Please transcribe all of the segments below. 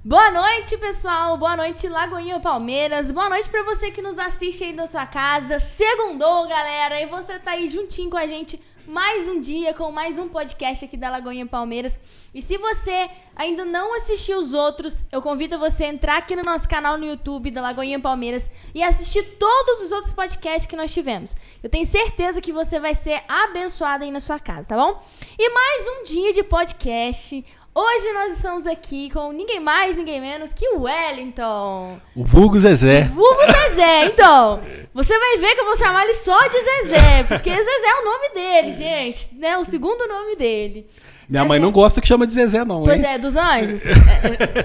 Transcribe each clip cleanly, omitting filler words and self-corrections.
Boa noite, pessoal. Boa noite, Lagoinha Palmeiras. Boa noite pra você que nos assiste aí da sua casa. Segundou, galera. E você tá aí juntinho com a gente mais um dia com mais um podcast aqui da Lagoinha Palmeiras. E se você ainda não assistiu os outros, eu convido você a entrar aqui no nosso canal no YouTube da Lagoinha Palmeiras e assistir todos os outros podcasts que nós tivemos. Eu tenho certeza que você vai ser abençoado aí na sua casa, tá bom? E mais um dia de podcast. Hoje nós estamos aqui com ninguém mais, ninguém menos que o Wellington. O vulgo Zezé. Vulgo Zezé, então. Você vai ver que eu vou chamar ele só de Zezé, porque Zezé é o nome dele, gente, né? O segundo nome dele. Minha mãe não gosta que chama de Zezé, não, Pois hein? é, dos anjos.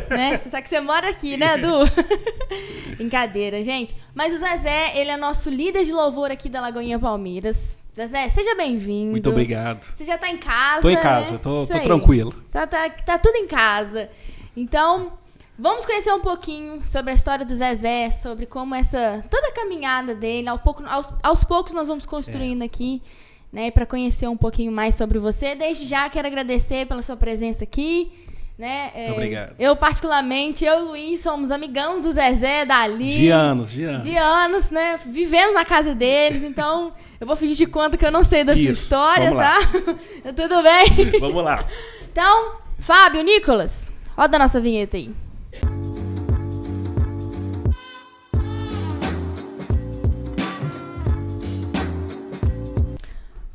Né? Você sabe que você mora aqui, né, Du? Brincadeira, gente. Mas o Zezé, ele é nosso líder de louvor aqui da Lagoinha Palmeiras. Zezé, seja bem-vindo. Muito obrigado. Você já tá em casa, Tô em casa, né? tô tranquilo. Tá tudo em casa. Então, vamos conhecer um pouquinho sobre a história do Zezé, sobre como toda a caminhada dele, aos poucos nós vamos construindo aqui, né, para conhecer um pouquinho mais sobre você. Desde já quero agradecer pela sua presença aqui, né? Muito obrigado. Eu particularmente, eu e o Luiz somos amigão do Zezé, dali. De anos. De anos, né? Vivemos na casa deles, então eu vou fingir de conta que eu não sei da sua história, vamos tá? lá. Tudo bem? Vamos lá. Então, Fábio, Nicolas, roda a nossa vinheta aí.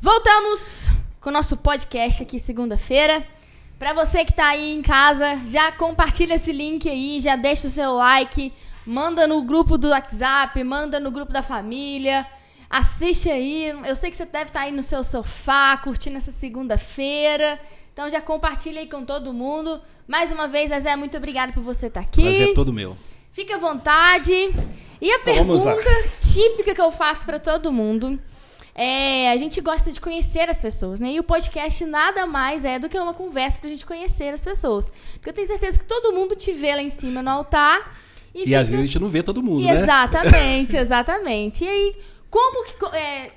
Voltamos com o nosso podcast aqui segunda-feira. Pra você que tá aí em casa, já compartilha esse link aí, já deixa o seu like, manda no grupo do WhatsApp, manda no grupo da família, assiste aí. Eu sei que você deve estar aí no seu sofá, curtindo essa segunda-feira. Então já compartilha aí com todo mundo. Mais uma vez, Zezé, muito obrigada por você estar aqui. Prazer é todo meu. Fique à vontade. E a pergunta típica que eu faço pra todo mundo a gente gosta de conhecer as pessoas, né? E o podcast nada mais é do que uma conversa pra gente conhecer as pessoas. Porque eu tenho certeza que todo mundo te vê lá em cima no altar. E às vezes a gente não vê todo mundo, né? Exatamente. E aí,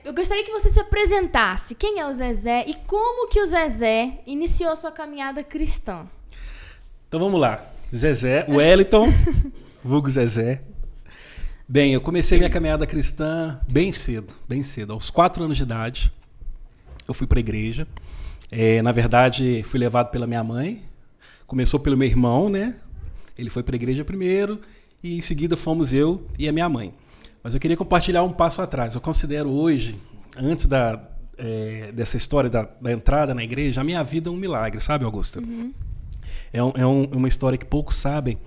eu gostaria que você se apresentasse. Quem é o Zezé e como que o Zezé iniciou a sua caminhada cristã? Então vamos lá. Zezé, Wellington, vulgo Zezé. Bem, eu comecei minha caminhada cristã bem cedo. Aos 4 anos de idade, eu fui para a igreja. Na verdade, fui levado pela minha mãe. Começou pelo meu irmão, né? Ele foi para a igreja primeiro e em seguida fomos eu e a minha mãe. Mas eu queria compartilhar um passo atrás. Eu considero hoje, antes dessa história da entrada na igreja, a minha vida é um milagre, sabe, Augusta? Uhum. É uma história que poucos sabem,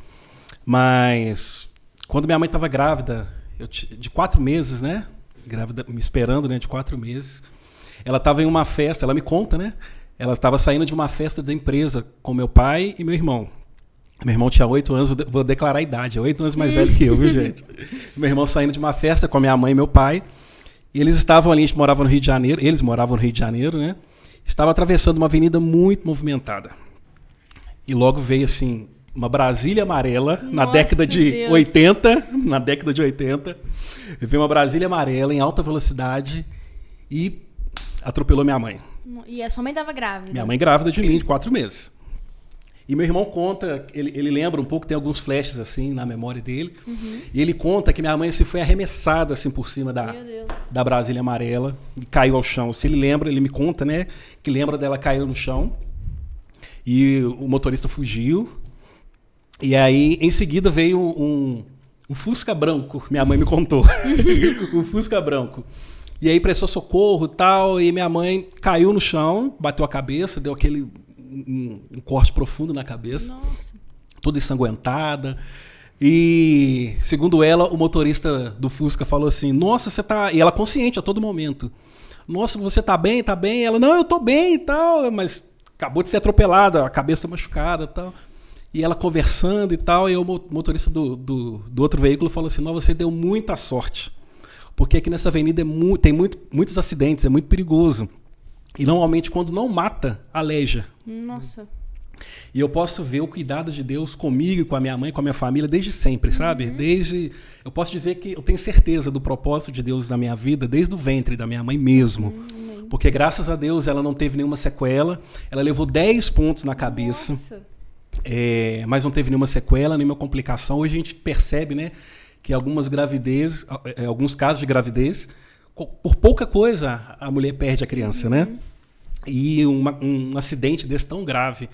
mas quando minha mãe estava grávida, de 4 meses, né? Grávida, me esperando, né? De 4 meses. Ela estava em uma festa, ela me conta, né? Ela estava saindo de uma festa da empresa com meu pai e meu irmão. Meu irmão tinha 8 anos, vou declarar a idade, é 8 anos mais velho que eu, viu, gente? Meu irmão saindo de uma festa com a minha mãe e meu pai. E eles estavam ali, a gente morava no Rio de Janeiro, eles moravam no Rio de Janeiro, né? Estava atravessando uma avenida muito movimentada. E logo veio, assim, uma Brasília amarela. Nossa, na década de Deus. 80. Na década de 80. Veio uma Brasília amarela em alta velocidade e atropelou minha mãe. E a sua mãe estava grávida? Minha mãe grávida de mim, de 4 meses. E meu irmão conta, ele lembra um pouco, tem alguns flashes assim na memória dele. Uhum. E ele conta que minha mãe se foi arremessada assim por cima da Brasília amarela e caiu ao chão. Se ele lembra, ele me conta, né, que lembra dela caindo no chão. E o motorista fugiu. E aí, em seguida, veio um Fusca branco, minha mãe me contou. Um Fusca branco. E aí prestou socorro e tal, e minha mãe caiu no chão, bateu a cabeça, deu aquele um corte profundo na cabeça. Nossa. Toda ensanguentada. E, segundo ela, o motorista do Fusca falou assim, nossa, você tá... E ela consciente a todo momento. Nossa, você tá bem, tá bem? Ela, não, eu tô bem e tal, mas acabou de ser atropelada, a cabeça machucada e tal. E ela conversando e tal, e o motorista do outro veículo falou assim, não, você deu muita sorte, porque aqui nessa avenida tem muitos acidentes, é muito perigoso. E normalmente quando não mata, aleja. Nossa. E eu posso ver o cuidado de Deus comigo, com a minha mãe, com a minha família, desde sempre, sabe? Eu posso dizer que eu tenho certeza do propósito de Deus na minha vida, desde o ventre da minha mãe mesmo. Porque graças a Deus ela não teve nenhuma sequela, ela levou 10 pontos na cabeça. Nossa. mas não teve nenhuma sequela, nenhuma complicação. Hoje a gente percebe, né, que alguns casos de gravidez, por pouca coisa, a mulher perde a criança, né? E um acidente desse tão grave.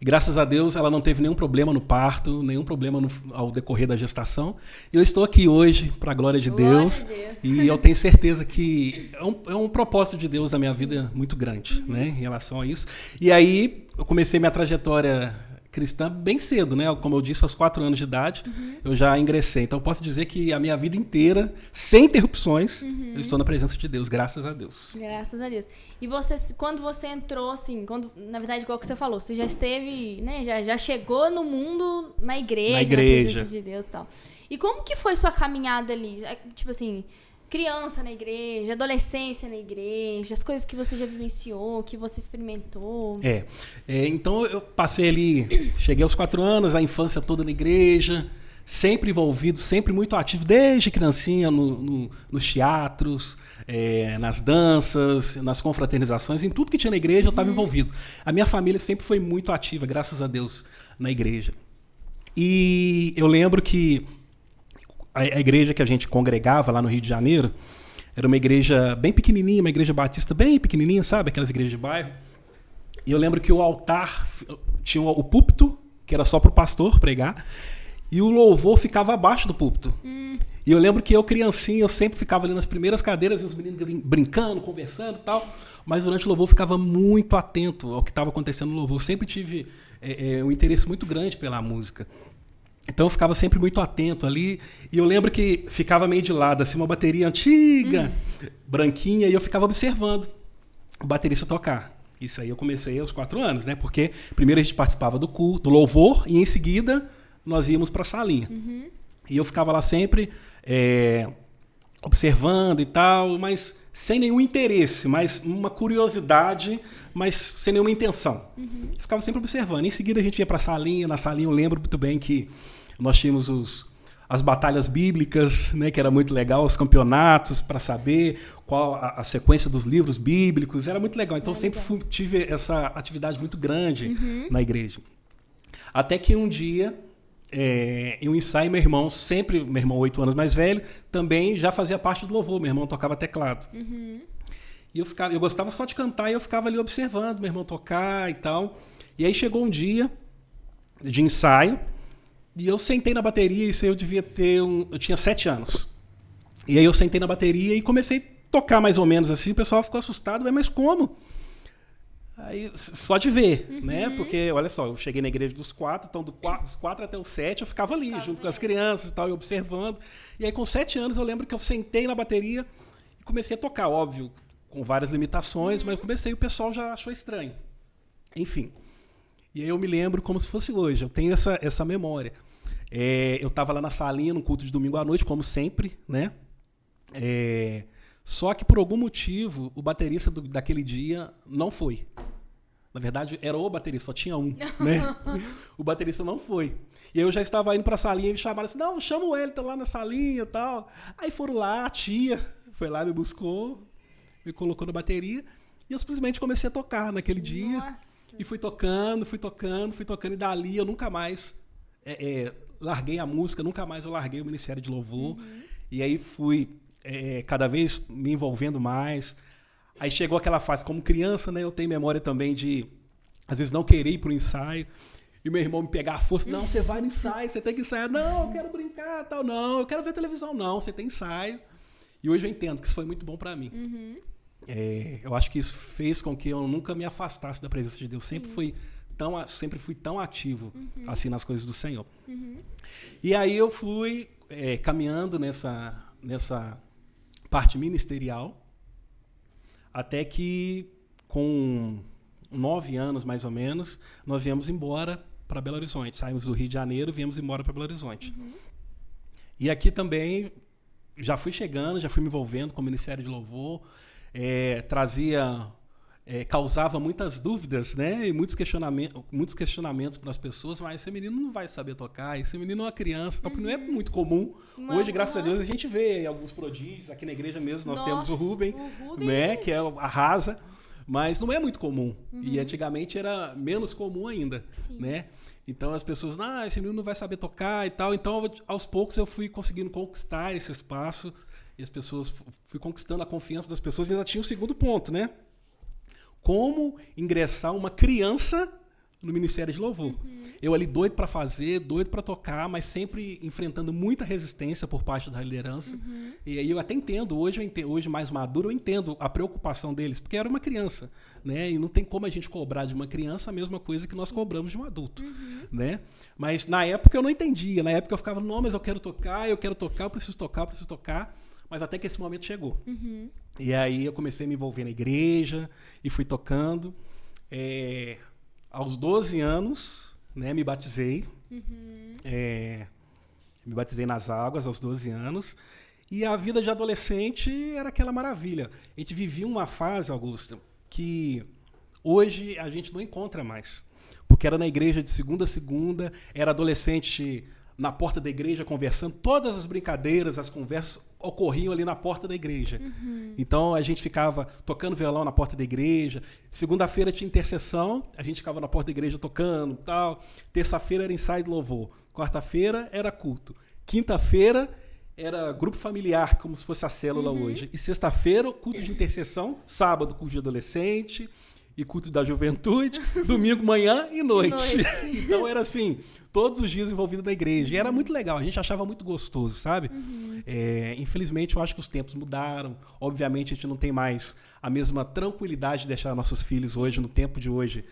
E graças a Deus ela não teve nenhum problema no parto, nenhum problema ao decorrer da gestação. E eu estou aqui hoje, para a glória de Deus. E eu tenho certeza que é um propósito de Deus na minha vida muito grande, né, em relação a isso. E aí eu comecei minha trajetória cristã bem cedo, né? Como eu disse, aos 4 anos de idade, eu já ingressei. Então, posso dizer que a minha vida inteira, sem interrupções, eu estou na presença de Deus, graças a Deus. Graças a Deus. E você, quando você entrou, assim, na verdade, igual que você falou, você já esteve, né? Já chegou no mundo na igreja, na presença de Deus e tal. E como que foi sua caminhada ali? Tipo assim, criança na igreja, adolescência na igreja, as coisas que você já vivenciou, que você experimentou. Então eu passei ali, cheguei aos 4 anos, a infância toda na igreja, sempre envolvido, sempre muito ativo, desde criancinha nos teatros, nas danças, nas confraternizações, em tudo que tinha na igreja eu estava envolvido. A minha família sempre foi muito ativa, graças a Deus, na igreja. E eu lembro que a igreja que a gente congregava lá no Rio de Janeiro era uma igreja bem pequenininha, uma igreja batista bem pequenininha, sabe? Aquelas igrejas de bairro. E eu lembro que o altar tinha o púlpito, que era só para o pastor pregar, e o louvor ficava abaixo do púlpito. E eu lembro que eu, criancinha, eu sempre ficava ali nas primeiras cadeiras, e os meninos brincando, conversando e tal, mas durante o louvor eu ficava muito atento ao que estava acontecendo no louvor. Eu sempre tive um interesse muito grande pela música. Então eu ficava sempre muito atento ali, e eu lembro que ficava meio de lado, assim, uma bateria antiga, branquinha, e eu ficava observando o baterista tocar. Isso aí eu comecei aos 4 anos, né? Porque primeiro a gente participava do culto, do louvor, e em seguida nós íamos para a salinha. E eu ficava lá sempre observando e tal, mas sem nenhum interesse, mas uma curiosidade, mas sem nenhuma intenção. Ficava sempre observando. Em seguida a gente ia para a salinha. Na salinha eu lembro muito bem que nós tínhamos as batalhas bíblicas, né, que era muito legal, os campeonatos para saber qual a sequência dos livros bíblicos. Era muito legal. Então eu sempre tive essa atividade muito grande na igreja. Até que um dia, em um ensaio, meu irmão 8 anos mais velho, também já fazia parte do louvor. Meu irmão tocava teclado. E eu gostava só de cantar, e eu ficava ali observando meu irmão tocar e tal. E aí chegou um dia de ensaio, e eu sentei na bateria, isso eu devia ter eu tinha 7 anos. E aí eu sentei na bateria e comecei a tocar mais ou menos assim, o pessoal ficou assustado, mas como? Aí, só de ver, né? Porque, olha só, eu cheguei na igreja dos 4, então dos 4 até os 7 eu ficava ali, junto com as crianças e tal, e observando. E aí com 7 anos eu lembro que eu sentei na bateria e comecei a tocar, óbvio, com várias limitações, mas comecei e o pessoal já achou estranho. Enfim. E aí eu me lembro como se fosse hoje, eu tenho essa memória. Eu estava lá na salinha, no culto de domingo à noite, como sempre, né? Só que por algum motivo o baterista daquele dia não foi. Na verdade, era o baterista, só tinha um, né? O baterista não foi. E eu já estava indo para a salinha e me chamaram assim, não, chama o Wellington lá na salinha e tal. Aí foram lá, a tia foi lá, me buscou, me colocou na bateria, e eu simplesmente comecei a tocar naquele dia. Nossa. E fui tocando, e dali eu nunca mais larguei a música, nunca mais eu larguei o Ministério de Louvor. E aí fui cada vez me envolvendo mais. Aí chegou aquela fase, como criança, né? Eu tenho memória também de, às vezes, não querer ir para o ensaio. E meu irmão me pegar a força. Não, você vai no ensaio, você tem que ensaiar. Não, eu quero brincar, tal. Não, eu quero ver televisão. Não, você tem ensaio. E hoje eu entendo que isso foi muito bom para mim. Eu acho que isso fez com que eu nunca me afastasse da presença de Deus. Sempre fui tão ativo assim nas coisas do Senhor. E aí eu fui caminhando nessa parte ministerial, até que com 9 anos mais ou menos nós viemos embora para Belo Horizonte. Saímos do Rio de Janeiro e viemos embora para Belo Horizonte. E aqui também já fui chegando, já fui me envolvendo com o Ministério de Louvor. Causava muitas dúvidas, né? E muitos questionamentos para as pessoas, mas esse menino não vai saber tocar, esse menino é uma criança, porque não é muito comum. Hoje, graças a Deus, a gente vê alguns prodígios, aqui na igreja mesmo nós temos o Rubem, né? Que é arrasa, Mas não é muito comum. E antigamente era menos comum ainda, Sim. né? Então as pessoas, esse menino não vai saber tocar e tal. Então, aos poucos, eu fui conseguindo conquistar esse espaço. E as pessoas, fui conquistando a confiança das pessoas. E ainda tinha o segundo ponto, né? Como ingressar uma criança no Ministério de Louvor. Eu ali doido para fazer, doido para tocar, mas sempre enfrentando muita resistência por parte da liderança. E aí eu até entendo, hoje mais maduro, eu entendo a preocupação deles, porque era uma criança, né? E não tem como a gente cobrar de uma criança a mesma coisa que nós cobramos de um adulto, né? Mas na época eu não entendia, na época eu ficava, não, mas eu quero tocar, eu preciso tocar, mas até que esse momento chegou. E aí eu comecei a me envolver na igreja e fui tocando. Aos 12 anos, né, me batizei. Me batizei nas águas aos 12 anos. E a vida de adolescente era aquela maravilha. A gente vivia uma fase, Augusto, que hoje a gente não encontra mais. Porque era na igreja de segunda a segunda, era adolescente na porta da igreja conversando. Todas as brincadeiras, as conversas ocorriam ali na porta da igreja. Então a gente ficava tocando violão na porta da igreja. Segunda-feira tinha intercessão, a gente ficava na porta da igreja tocando, tal. Terça-feira era ensaio de louvor. Quarta-feira era culto. Quinta-feira era grupo familiar, como se fosse a célula hoje. E sexta-feira, culto de intercessão. Sábado, culto de adolescente e culto da juventude. Domingo, manhã e noite. Então era assim, todos os dias envolvido na igreja. E era muito legal, a gente achava muito gostoso, sabe? Infelizmente, eu acho que os tempos mudaram. Obviamente, a gente não tem mais a mesma tranquilidade de deixar nossos filhos hoje, no tempo de hoje,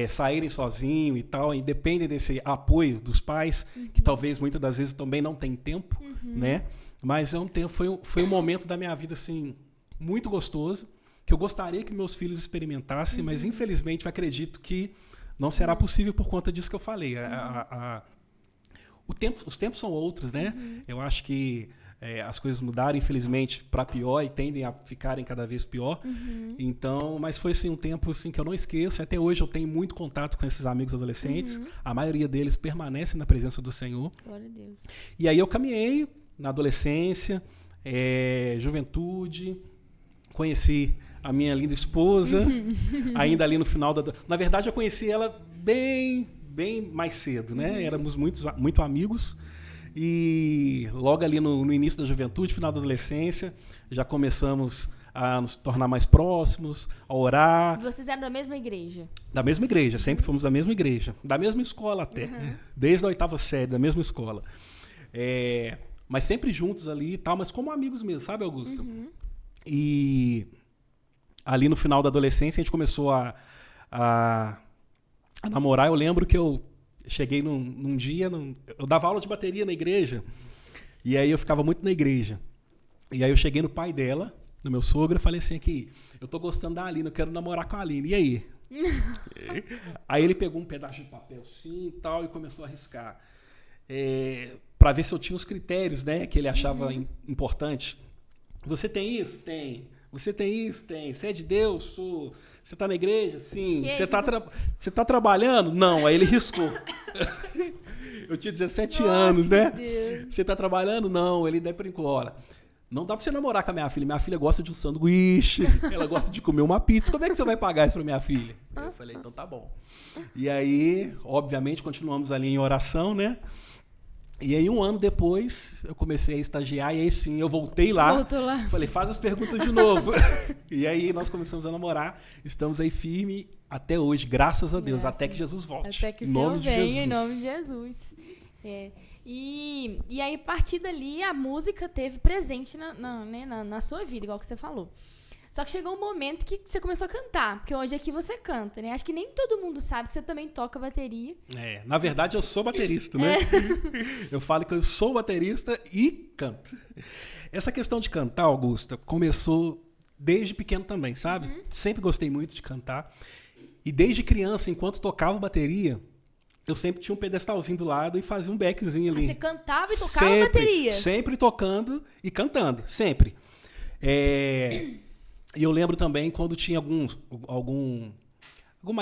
saírem sozinhos e tal, e dependem desse apoio dos pais, que talvez muitas das vezes também não tem tempo, né? Mas foi um momento da minha vida assim, muito gostoso, que eu gostaria que meus filhos experimentassem, mas infelizmente eu acredito que não será possível por conta disso que eu falei. Os tempos são outros, né? Eu acho que as coisas mudaram, infelizmente, para pior e tendem a ficarem cada vez pior. Então, mas foi assim, um tempo assim, que eu não esqueço. Até hoje eu tenho muito contato com esses amigos adolescentes. A maioria deles permanece na presença do Senhor. Glória a Deus. E aí eu caminhei na adolescência, juventude, conheci a minha linda esposa, ainda ali no final da... Na verdade, eu conheci ela bem mais cedo, né? Éramos muito amigos. E logo ali no início da juventude, final da adolescência, já começamos a nos tornar mais próximos, a orar. E vocês eram da mesma igreja? Da mesma igreja, sempre fomos da mesma igreja. Da mesma escola até, desde a 8ª série, da mesma escola. Mas sempre juntos ali e tal, mas como amigos mesmo, sabe, Augusto? E ali no final da adolescência a gente começou a namorar. Eu lembro que eu cheguei num dia, eu dava aula de bateria na igreja, e aí eu ficava muito na igreja. E aí eu cheguei no pai dela, no meu sogro, e falei assim, aqui, eu tô gostando da Aline, eu quero namorar com a Aline, e aí? Aí ele pegou um pedaço de papel assim e tal, e começou a riscar, para ver se eu tinha os critérios, né, que ele achava importante. Você tem isso? Tem. Você tem isso? Tem. Você é de Deus? Sou. Você está na igreja? Sim. Você tá trabalhando? Não. Aí ele riscou. Eu tinha 17 anos, né? Deus. Você está trabalhando? Não. Ele brincou, olha, não dá para você namorar com a minha filha. Minha filha gosta de um sanduíche, ela gosta de comer uma pizza. Como é que você vai pagar isso para minha filha? Eu falei, então tá bom. E aí, obviamente, continuamos ali em oração, né? E aí, um ano depois, eu comecei a estagiar, e aí sim, eu voltei lá. Voltou lá. Falei, faz as perguntas de novo. E aí, nós começamos a namorar. Estamos aí firme até hoje, graças a Deus, até que Jesus volte. Até que o Senhor venha, em nome de Jesus. E aí, a partir dali, a música teve presente na sua vida, igual que você falou. Só que chegou um momento que você começou a cantar, porque hoje aqui você canta, né? Acho que nem todo mundo sabe que você também toca bateria. Na verdade, eu sou baterista, né? Eu falo que eu sou baterista e canto. Essa questão de cantar, Augusta, começou desde pequeno também, sabe? Sempre gostei muito de cantar. E desde criança, enquanto tocava bateria, eu sempre tinha um pedestalzinho do lado e fazia um backzinho ali. Você cantava e tocava bateria? Sempre tocando e cantando, sempre. E eu lembro também quando tinha alguma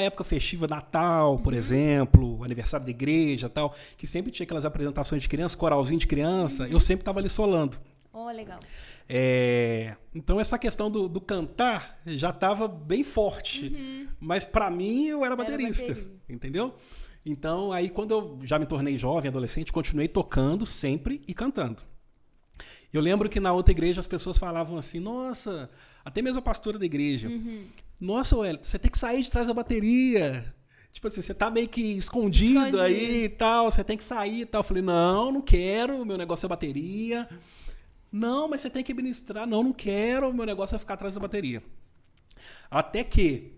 época festiva, Natal, por exemplo, aniversário da igreja e tal, que sempre tinha aquelas apresentações de criança, coralzinho de criança, eu sempre estava ali solando. Oh, legal. Então essa questão do cantar já estava bem forte. Mas para mim eu era baterista, entendeu? Então aí quando eu já me tornei jovem, adolescente, continuei tocando sempre e cantando. Eu lembro que na outra igreja as pessoas falavam assim, nossa, até mesmo a pastora da igreja, nossa, Wellington, você tem que sair de trás da bateria. Tipo assim, você tá meio que escondido aí e tal, você tem que sair e tal. Eu falei, não quero, meu negócio é bateria. Não, mas você tem que ministrar. Não quero, meu negócio é ficar atrás da bateria. Até que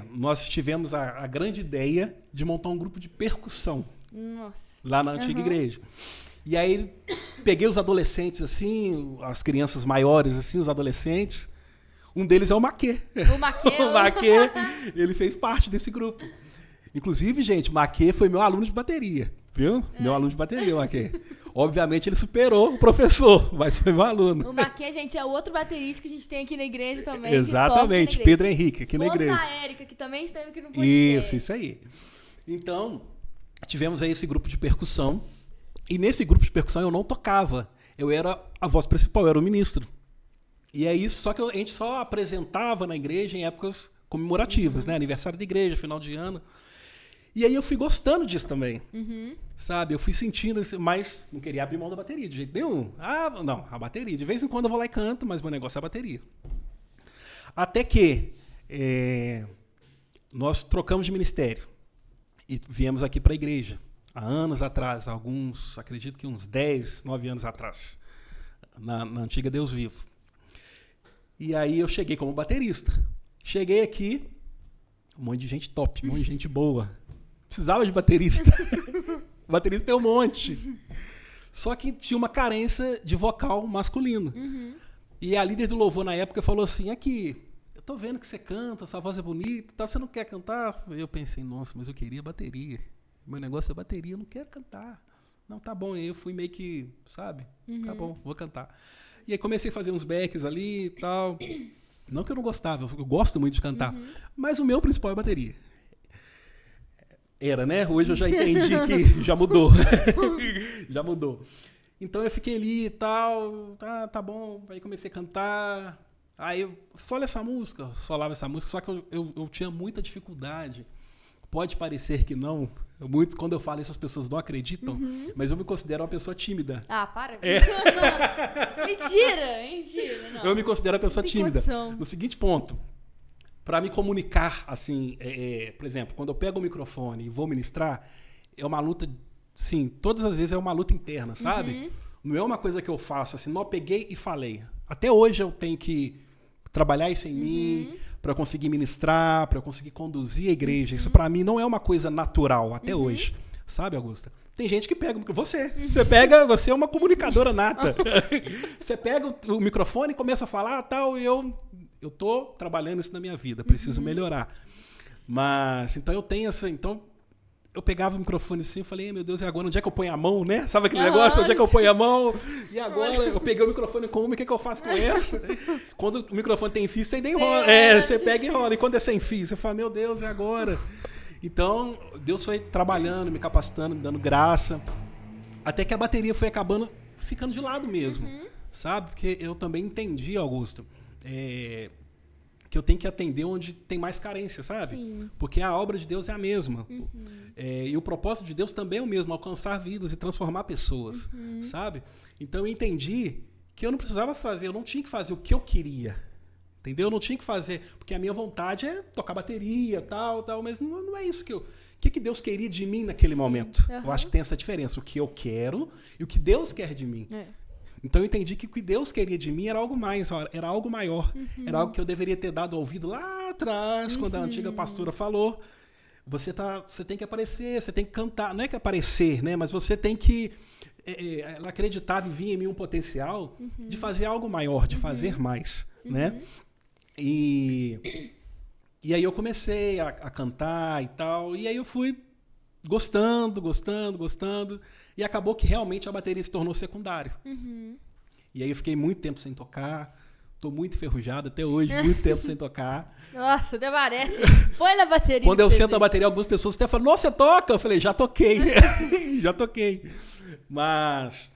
nós tivemos a grande ideia de montar um grupo de percussão. Nossa. Lá na antiga igreja. E aí peguei os adolescentes, assim, as crianças maiores, assim, os adolescentes. Um deles é o Maquê. O Maquê? O Maquê, ele fez parte desse grupo. Inclusive, gente, o Maquê foi meu aluno de bateria. Viu? Meu aluno de bateria, o Maquê. Obviamente, ele superou o professor, mas foi meu aluno. O Maquê, gente, é o outro baterista que a gente tem aqui na igreja também. Exatamente, Pedro Henrique, aqui na igreja. A Érica, que também esteve aqui no podcast. Isso aí. Então, tivemos aí esse grupo de percussão. E nesse grupo de percussão eu não tocava. Eu era a voz principal, eu era o ministro. E é isso, só que a gente só apresentava na igreja em épocas comemorativas, né? Aniversário da igreja, final de ano. E aí eu fui gostando disso também, sabe? Eu fui sentindo, mas não queria abrir mão da bateria de jeito nenhum. Não, a bateria. De vez em quando eu vou lá e canto, mas meu negócio é a bateria. Até que nós trocamos de ministério e viemos aqui para a igreja. Há anos atrás, acredito que uns 10, 9 anos atrás, na antiga Deus Vivo. E aí eu cheguei como baterista. Cheguei aqui, um monte de gente top, um monte de gente boa. Precisava de baterista. Baterista tem um monte. Só que tinha uma carência de vocal masculino. E a líder do louvor na época falou assim, aqui, eu tô vendo que você canta, sua voz é bonita, tá, você não quer cantar? Eu pensei, nossa, mas eu queria bateria. Meu negócio é bateria, eu não quero cantar. Não, tá bom. Aí eu fui meio que, sabe? Tá bom, vou cantar. E aí comecei a fazer uns backs ali e tal. Não que eu não gostava, eu gosto muito de cantar. Mas o meu principal é bateria. Era, né? Hoje eu já entendi que já mudou. Já mudou. Então eu fiquei ali e tal. Tá bom. Aí comecei a cantar. Aí eu solava essa música. Só que eu tinha muita dificuldade. Pode parecer que não. Quando eu falo isso, as pessoas não acreditam. Mas eu me considero uma pessoa tímida. Para. Mentira. Não. Eu me considero uma pessoa tímida. Condição. No seguinte ponto. Para me comunicar, assim, por exemplo, quando eu pego o microfone e vou ministrar, é uma luta, sim, todas as vezes é uma luta interna, sabe? Não é uma coisa que eu faço assim, não, eu peguei e falei. Até hoje eu tenho que trabalhar isso em mim, para conseguir ministrar, para conseguir conduzir a igreja. Isso para mim não é uma coisa natural até hoje, sabe, Augusta? Tem gente que pega você é uma comunicadora nata. Você pega o microfone e começa a falar, tal, e eu tô trabalhando isso na minha vida, preciso melhorar. Mas, então eu tenho essa... Então, eu pegava o microfone assim e falei, meu Deus, e agora? Onde é que eu ponho a mão, né? Sabe aquele negócio? Onde é que eu ponho a mão? E agora eu peguei o microfone com uma, o que eu faço com essa? Quando o microfone tem fio, você ainda enrola. Você pega e enrola. E quando é sem fio, você fala, meu Deus, e agora? Então, Deus foi trabalhando, me capacitando, me dando graça. Até que a bateria foi acabando ficando de lado mesmo. Sabe? Porque eu também entendi, Augusto, que eu tenho que atender onde tem mais carência, sabe? Sim. Porque a obra de Deus é a mesma. E o propósito de Deus também é o mesmo, alcançar vidas e transformar pessoas, sabe? Então eu entendi que eu não precisava fazer, eu não tinha que fazer o que eu queria, entendeu? Eu não tinha que fazer, porque a minha vontade é tocar bateria, tal, mas não é isso que eu... O que Deus queria de mim naquele momento? Eu acho que tem essa diferença, o que eu quero e o que Deus quer de mim. Então eu entendi que o que Deus queria de mim era algo mais, era algo maior. Era algo que eu deveria ter dado ouvido lá atrás, quando a antiga pastora falou. Você tem que aparecer, você tem que cantar. Não é que aparecer, né? Mas você tem que... ela acreditava e via em mim um potencial de fazer algo maior, de fazer mais, né? E aí eu comecei a cantar e tal. E aí eu fui gostando. E acabou que realmente a bateria se tornou secundário. E aí eu fiquei muito tempo sem tocar. Tô muito enferrujado até hoje, muito tempo sem tocar. Nossa, até parece. Põe na bateria. Quando eu sento a bateria, algumas pessoas até falam, nossa, você toca? Eu falei, já toquei. Já toquei. Mas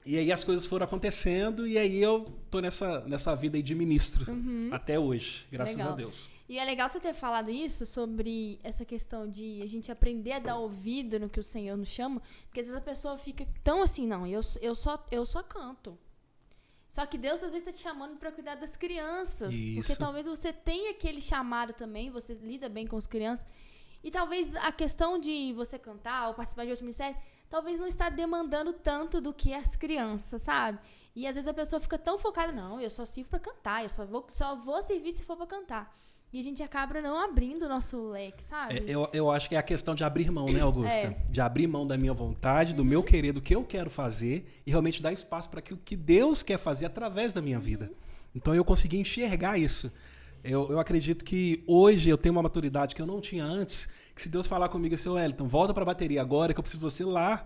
E aí as coisas foram acontecendo e aí eu tô nessa vida aí de ministro até hoje, graças a Deus. E é legal você ter falado isso sobre essa questão de a gente aprender a dar ouvido no que o Senhor nos chama, porque às vezes a pessoa fica tão assim, não, eu só canto. Só que Deus às vezes está te chamando para cuidar das crianças, porque talvez você tenha aquele chamado também, você lida bem com as crianças, e talvez a questão de você cantar ou participar de outro ministério, talvez não está demandando tanto do que as crianças, sabe? E às vezes a pessoa fica tão focada, não, eu só sirvo para cantar, eu só vou servir se for para cantar. E a gente acaba não abrindo o nosso leque, sabe? Eu acho que é a questão de abrir mão, né, Augusta? De abrir mão da minha vontade, do meu querer, do que eu quero fazer e realmente dar espaço para que o que Deus quer fazer através da minha vida. Então eu consegui enxergar isso. Eu acredito que hoje eu tenho uma maturidade que eu não tinha antes, que se Deus falar comigo assim, Wellington, volta para a bateria agora que eu preciso de você lá,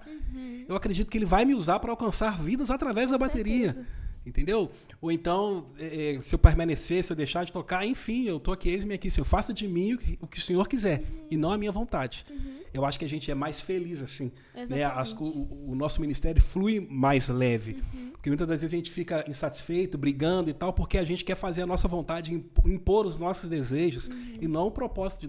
eu acredito que Ele vai me usar para alcançar vidas através da bateria. Certeza. Entendeu? Ou então, se eu permanecer, se eu deixar de tocar, enfim, eu tô aqui, eis-me aqui, se eu faço de mim o que o Senhor quiser, e não a minha vontade. Eu acho que a gente é mais feliz assim. Né? O nosso ministério flui mais leve. Porque muitas das vezes a gente fica insatisfeito, brigando e tal, porque a gente quer fazer a nossa vontade, impor os nossos desejos, e não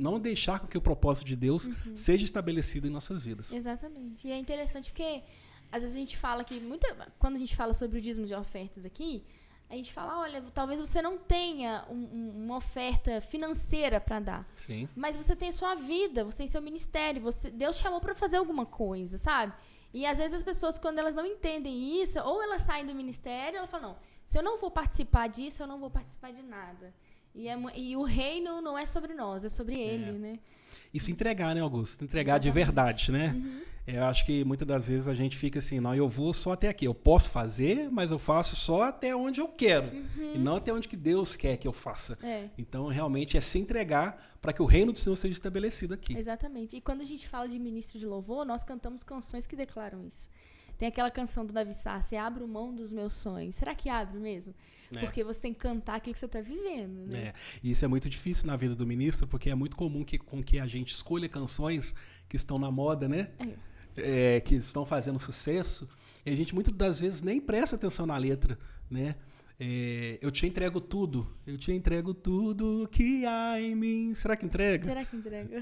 não deixar com que o propósito de Deus seja estabelecido em nossas vidas. Exatamente. E é interessante porque às vezes a gente fala que, quando a gente fala sobre o dízimo de ofertas aqui, a gente fala, olha, talvez você não tenha uma oferta financeira para dar. Sim. Mas você tem sua vida, você tem seu ministério, Deus chamou para fazer alguma coisa, sabe? E às vezes as pessoas, quando elas não entendem isso, ou elas saem do ministério, ou elas falam, não, se eu não vou participar disso, eu não vou participar de nada. E o reino não é sobre nós, é sobre Ele, né? E se entregar, né, Augusto? Entregar de verdade, né? Eu acho que muitas das vezes a gente fica assim, não, eu vou só até aqui. Eu posso fazer, mas eu faço só até onde eu quero. E não até onde que Deus quer que eu faça. Então, realmente, é se entregar para que o reino do Senhor seja estabelecido aqui. Exatamente. E quando a gente fala de ministro de louvor, nós cantamos canções que declaram isso. Tem aquela canção do Davi Sarce, abro mão dos meus sonhos. Será que abre mesmo? Porque você tem que cantar aquilo que você está vivendo, né? E isso é muito difícil na vida do ministro, porque é muito comum que a gente escolha canções que estão na moda, né? Que estão fazendo sucesso, e a gente muitas das vezes nem presta atenção na letra, né? Eu te entrego tudo que há em mim. Será que entrega? Será que entrega?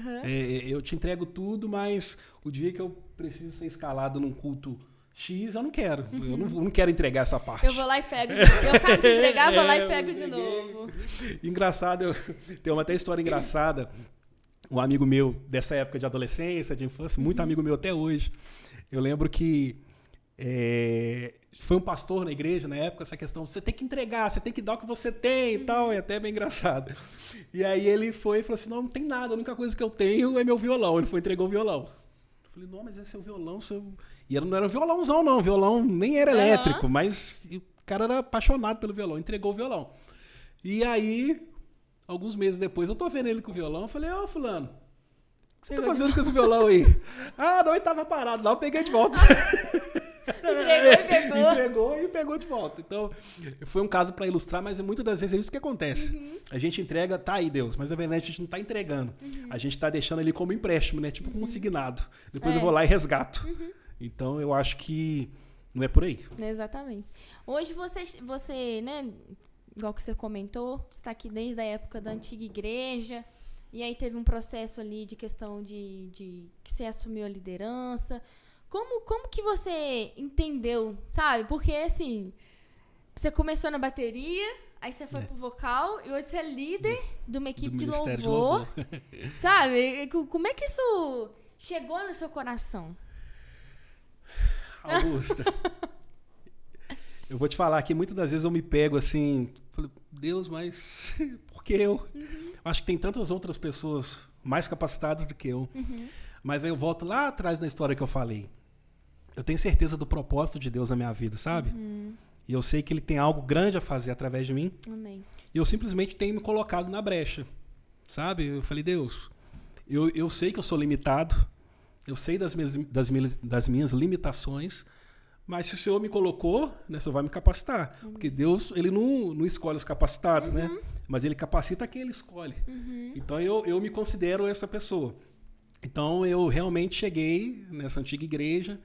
Eu te entrego tudo, mas o dia que eu preciso ser escalado num culto X, eu não quero. Eu não quero entregar essa parte. Eu vou lá e pego. Eu acabo de entregar, vou lá e pego de novo. Engraçado, tem uma até história engraçada. Um amigo meu dessa época de adolescência, de infância, muito amigo meu até hoje. Eu lembro que foi um pastor na igreja na época, essa questão, você tem que entregar, você tem que dar o que você tem e tal, é até bem engraçado. E aí ele foi e falou assim, não tem nada, a única coisa que eu tenho é meu violão. Ele foi e entregou o violão. Eu falei, não, mas esse é o violão, E não era um violãozão não, o violão nem era elétrico, mas o cara era apaixonado pelo violão, entregou o violão. E aí, alguns meses depois, eu tô vendo ele com o violão, eu falei, ô fulano, o que você tá fazendo com esse violão aí? Não, ele tava parado lá, eu peguei de volta. Entregou e pegou de volta. Então, foi um caso para ilustrar, mas muitas das vezes é isso que acontece. A gente entrega, tá aí Deus, mas na verdade a gente não tá entregando. A gente tá deixando ali como empréstimo, né? Tipo como um signado. Depois eu vou lá e resgato. Então, eu acho que não é por aí. Exatamente. Hoje você, né, igual que você comentou, está aqui desde a época da antiga igreja, e aí teve um processo ali de questão de que você assumiu a liderança. Como que você entendeu, sabe? Porque, assim, você começou na bateria, aí você foi pro vocal, e hoje você é líder de uma equipe de louvor. Sabe? Como é que isso chegou no seu coração? Augusta, eu vou te falar que muitas das vezes eu me pego assim, falei, Deus, mas por que eu? Acho que tem tantas outras pessoas mais capacitadas do que eu. Mas aí eu volto lá atrás na história que eu falei. Eu tenho certeza do propósito de Deus na minha vida, sabe? E eu sei que Ele tem algo grande a fazer através de mim. Amém. E eu simplesmente tenho me colocado na brecha, sabe? Eu falei, Deus, eu sei que eu sou limitado, eu sei das minhas limitações, mas se o Senhor me colocou, né, o Senhor vai me capacitar. Porque Deus, Ele não escolhe os capacitados, né? Mas Ele capacita quem Ele escolhe. Então eu me considero essa pessoa. Então eu realmente cheguei nessa antiga igreja,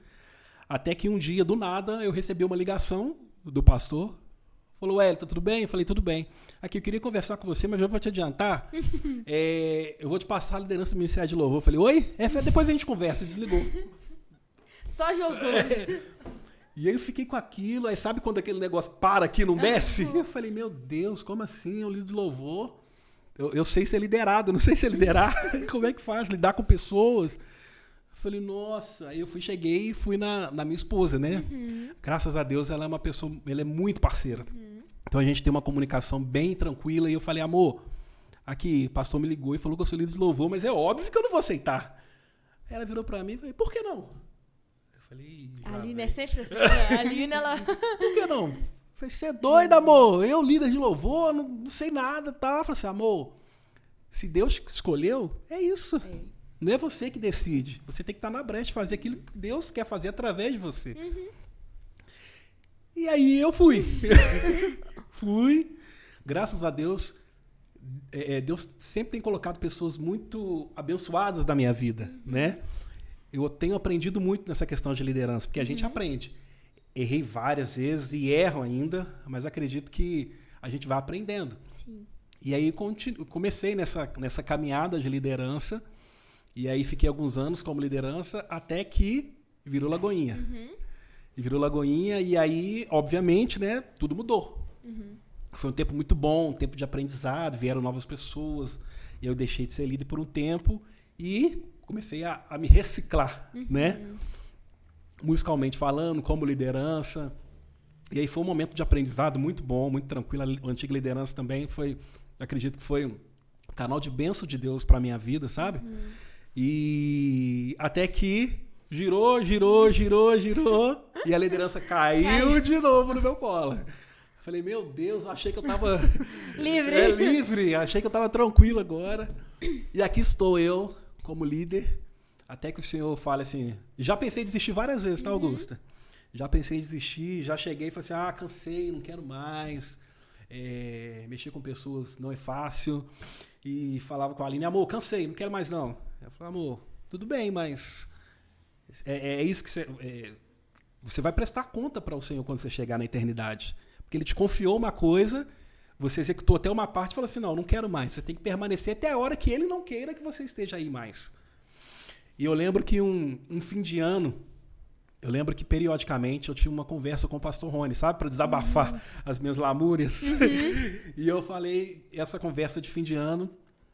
Até que um dia, do nada, eu recebi uma ligação do pastor. Falou, Wellington, tudo bem? Eu falei, tudo bem. Aqui, eu queria conversar com você, mas eu vou te adiantar. Eu vou te passar a liderança do Ministério de Louvor. Eu falei, oi? Depois a gente conversa. Desligou. Só jogou. E aí eu fiquei com aquilo. Aí sabe quando aquele negócio para aqui e não desce? Eu falei, meu Deus, como assim? Eu líder de louvor. Eu sei ser liderado, não sei ser liderar. Como é que faz? Lidar com pessoas. Eu falei, nossa. Aí eu cheguei e fui na minha esposa, né? Graças a Deus, ela é uma pessoa, ela é muito parceira. Então a gente tem uma comunicação bem tranquila. E eu falei, amor, aqui, o pastor me ligou e falou que eu sou líder de louvor, mas é óbvio que eu não vou aceitar. Aí ela virou pra mim e falou, por que não? Eu falei, a Aline é sempre assim, né? A Aline, ela... Por que não? Eu falei, você é doido, amor? Eu, líder de louvor, não sei nada, tá? Eu falei assim, amor, se Deus escolheu, é isso. Não é você que decide. Você tem que estar na brecha, fazer aquilo que Deus quer fazer através de você. E aí eu fui. Fui. Graças a Deus, Deus sempre tem colocado pessoas muito abençoadas na minha vida, né? Eu tenho aprendido muito nessa questão de liderança, porque a gente aprende. Errei várias vezes e erro ainda, mas acredito que a gente vai aprendendo. Sim. E aí comecei nessa caminhada de liderança. E aí fiquei alguns anos como liderança até que virou Lagoinha. E virou Lagoinha e aí, obviamente, né, tudo mudou. Foi um tempo muito bom, um tempo de aprendizado, vieram novas pessoas. E eu deixei de ser líder por um tempo e comecei a me reciclar, né? Musicalmente falando, como liderança. E aí foi um momento de aprendizado muito bom, muito tranquilo. A antiga liderança também foi, acredito que foi um canal de bênção de Deus para a minha vida, sabe? E até que girou, e a liderança caiu de novo no meu colo. Falei, meu Deus, eu achei que eu tava livre, achei que eu tava tranquilo agora. E aqui estou eu, como líder, até que o Senhor fale assim, já pensei em desistir várias vezes, tá, Augusta? Já pensei em desistir, já cheguei e falei assim, cansei, não quero mais. Mexer com pessoas não é fácil. E falava com a Aline, amor, cansei, não quero mais não. Eu falei, amor, tudo bem, mas é isso que você vai prestar conta para o Senhor quando você chegar na eternidade. Porque Ele te confiou uma coisa, você executou até uma parte e falou assim, não quero mais. Você tem que permanecer até a hora que Ele não queira que você esteja aí mais. E eu lembro que um fim de ano, eu lembro que periodicamente eu tinha uma conversa com o pastor Rony, sabe? Para desabafar as minhas lamúrias. E eu falei, essa conversa de fim de ano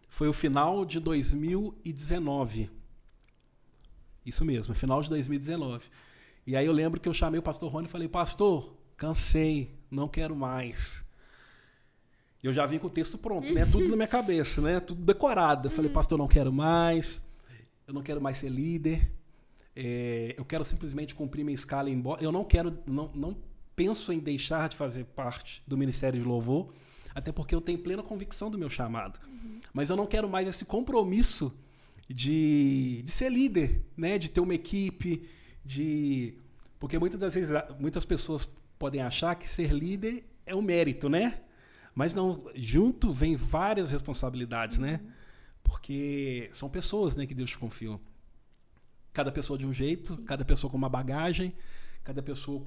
foi o final de 2019. Isso mesmo, final de 2019. E aí eu lembro que eu chamei o pastor Rony e falei, pastor, cansei, não quero mais. Eu já vim com o texto pronto, né? Tudo na minha cabeça, né? Tudo decorado. Eu falei, pastor, não quero mais, eu não quero mais ser líder. Eu quero simplesmente cumprir minha escala e ir embora. Eu não penso em deixar de fazer parte do Ministério de Louvor, até porque eu tenho plena convicção do meu chamado. Mas eu não quero mais esse compromisso de ser líder, né? De ter uma equipe, porque muitas das vezes muitas pessoas podem achar que ser líder é um mérito, né? Mas não, junto vem várias responsabilidades, né? Porque são pessoas, né, que Deus te confiou. Cada pessoa de um jeito, cada pessoa com uma bagagem, cada pessoa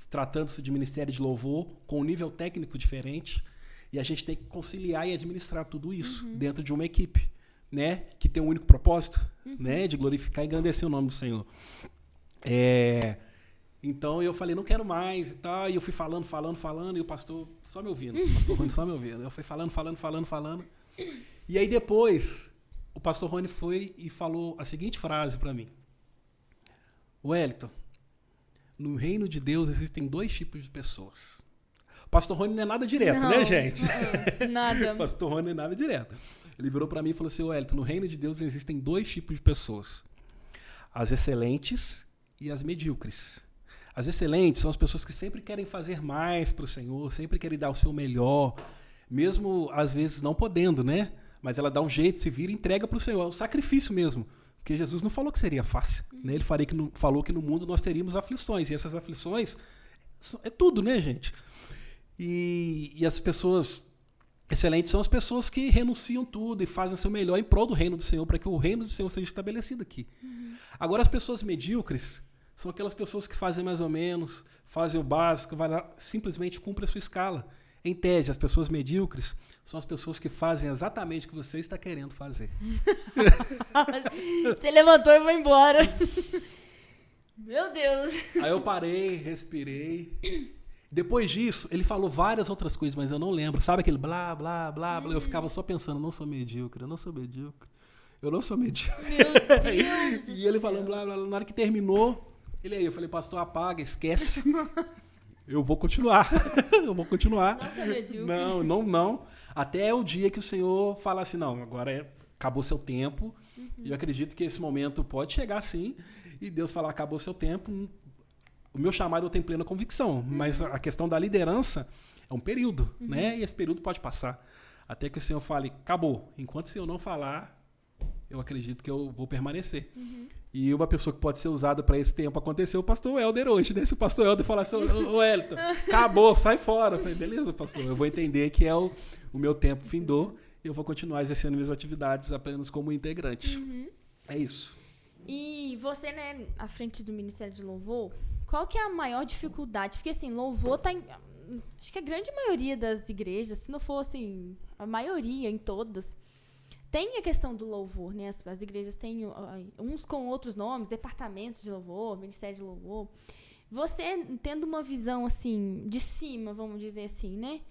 tratando-se de ministério de louvor, com um nível técnico diferente. E a gente tem que conciliar e administrar tudo isso dentro de uma equipe, né? Que tem um único propósito, né? De glorificar e engrandecer o nome do Senhor. Então eu falei, não quero mais e tal. E eu fui falando, e o pastor só me ouvindo. O pastor Rony só me ouvindo. Eu fui falando. E aí depois, o pastor Rony foi e falou a seguinte frase para mim. Wellington, no reino de Deus existem 2 tipos de pessoas. O pastor Rony não é nada direto, né, gente? Nada. O pastor Rony não é nada direto. Ele virou para mim e falou assim, Wellington, no reino de Deus existem 2 tipos de pessoas. As excelentes e as medíocres. As excelentes são as pessoas que sempre querem fazer mais para o Senhor, sempre querem dar o seu melhor, mesmo às vezes não podendo, né? Mas ela dá um jeito, se vira e entrega para o Senhor. É um sacrifício mesmo. Porque Jesus não falou que seria fácil. Né? Ele falou que no mundo nós teríamos aflições. E essas aflições é tudo, né, gente? E as pessoas excelentes são as pessoas que renunciam tudo e fazem o seu melhor em prol do reino do Senhor, para que o reino do Senhor seja estabelecido aqui. Agora, as pessoas medíocres são aquelas pessoas que fazem mais ou menos, fazem o básico, vai lá, simplesmente cumpre a sua escala. Em tese, as pessoas medíocres são as pessoas que fazem exatamente o que você está querendo fazer. Você levantou e foi embora. Meu Deus. Aí eu parei, respirei. Depois disso, ele falou várias outras coisas, mas eu não lembro. Sabe aquele blá, blá, blá, blá? Eu ficava só pensando, não sou medíocre, eu não sou medíocre. Eu não sou medíocre. Meu Deus. E ele falando blá, blá, blá. Na hora que terminou, eu falei, pastor, apaga, esquece. Eu vou continuar. Eu vou continuar. Nossa, medíocre. Não. Até o dia que o Senhor fala assim, não, agora acabou seu tempo. E eu acredito que esse momento pode chegar sim. E Deus falar, acabou seu tempo. O meu chamado eu tenho plena convicção. Mas a questão da liderança é um período, né? E esse período pode passar. Até que o Senhor fale, acabou. Enquanto o Senhor não falar, eu acredito que eu vou permanecer. E uma pessoa que pode ser usada para esse tempo acontecer, o pastor Helder hoje, né? Se o pastor Helder falar assim, ô Elton, acabou, sai fora. Eu falei, beleza, pastor, eu vou entender que o meu tempo findou e eu vou continuar exercendo minhas atividades apenas como integrante. É isso. E você, né, à frente do Ministério de Louvor, qual que é a maior dificuldade? Porque, assim, louvor tá em... Acho que a grande maioria das igrejas, se não fosse a maioria, em todas, tem a questão do louvor, né? As igrejas têm uns com outros nomes, departamentos de louvor, ministério de louvor. Você, tendo uma visão, assim, de cima, vamos dizer assim, né?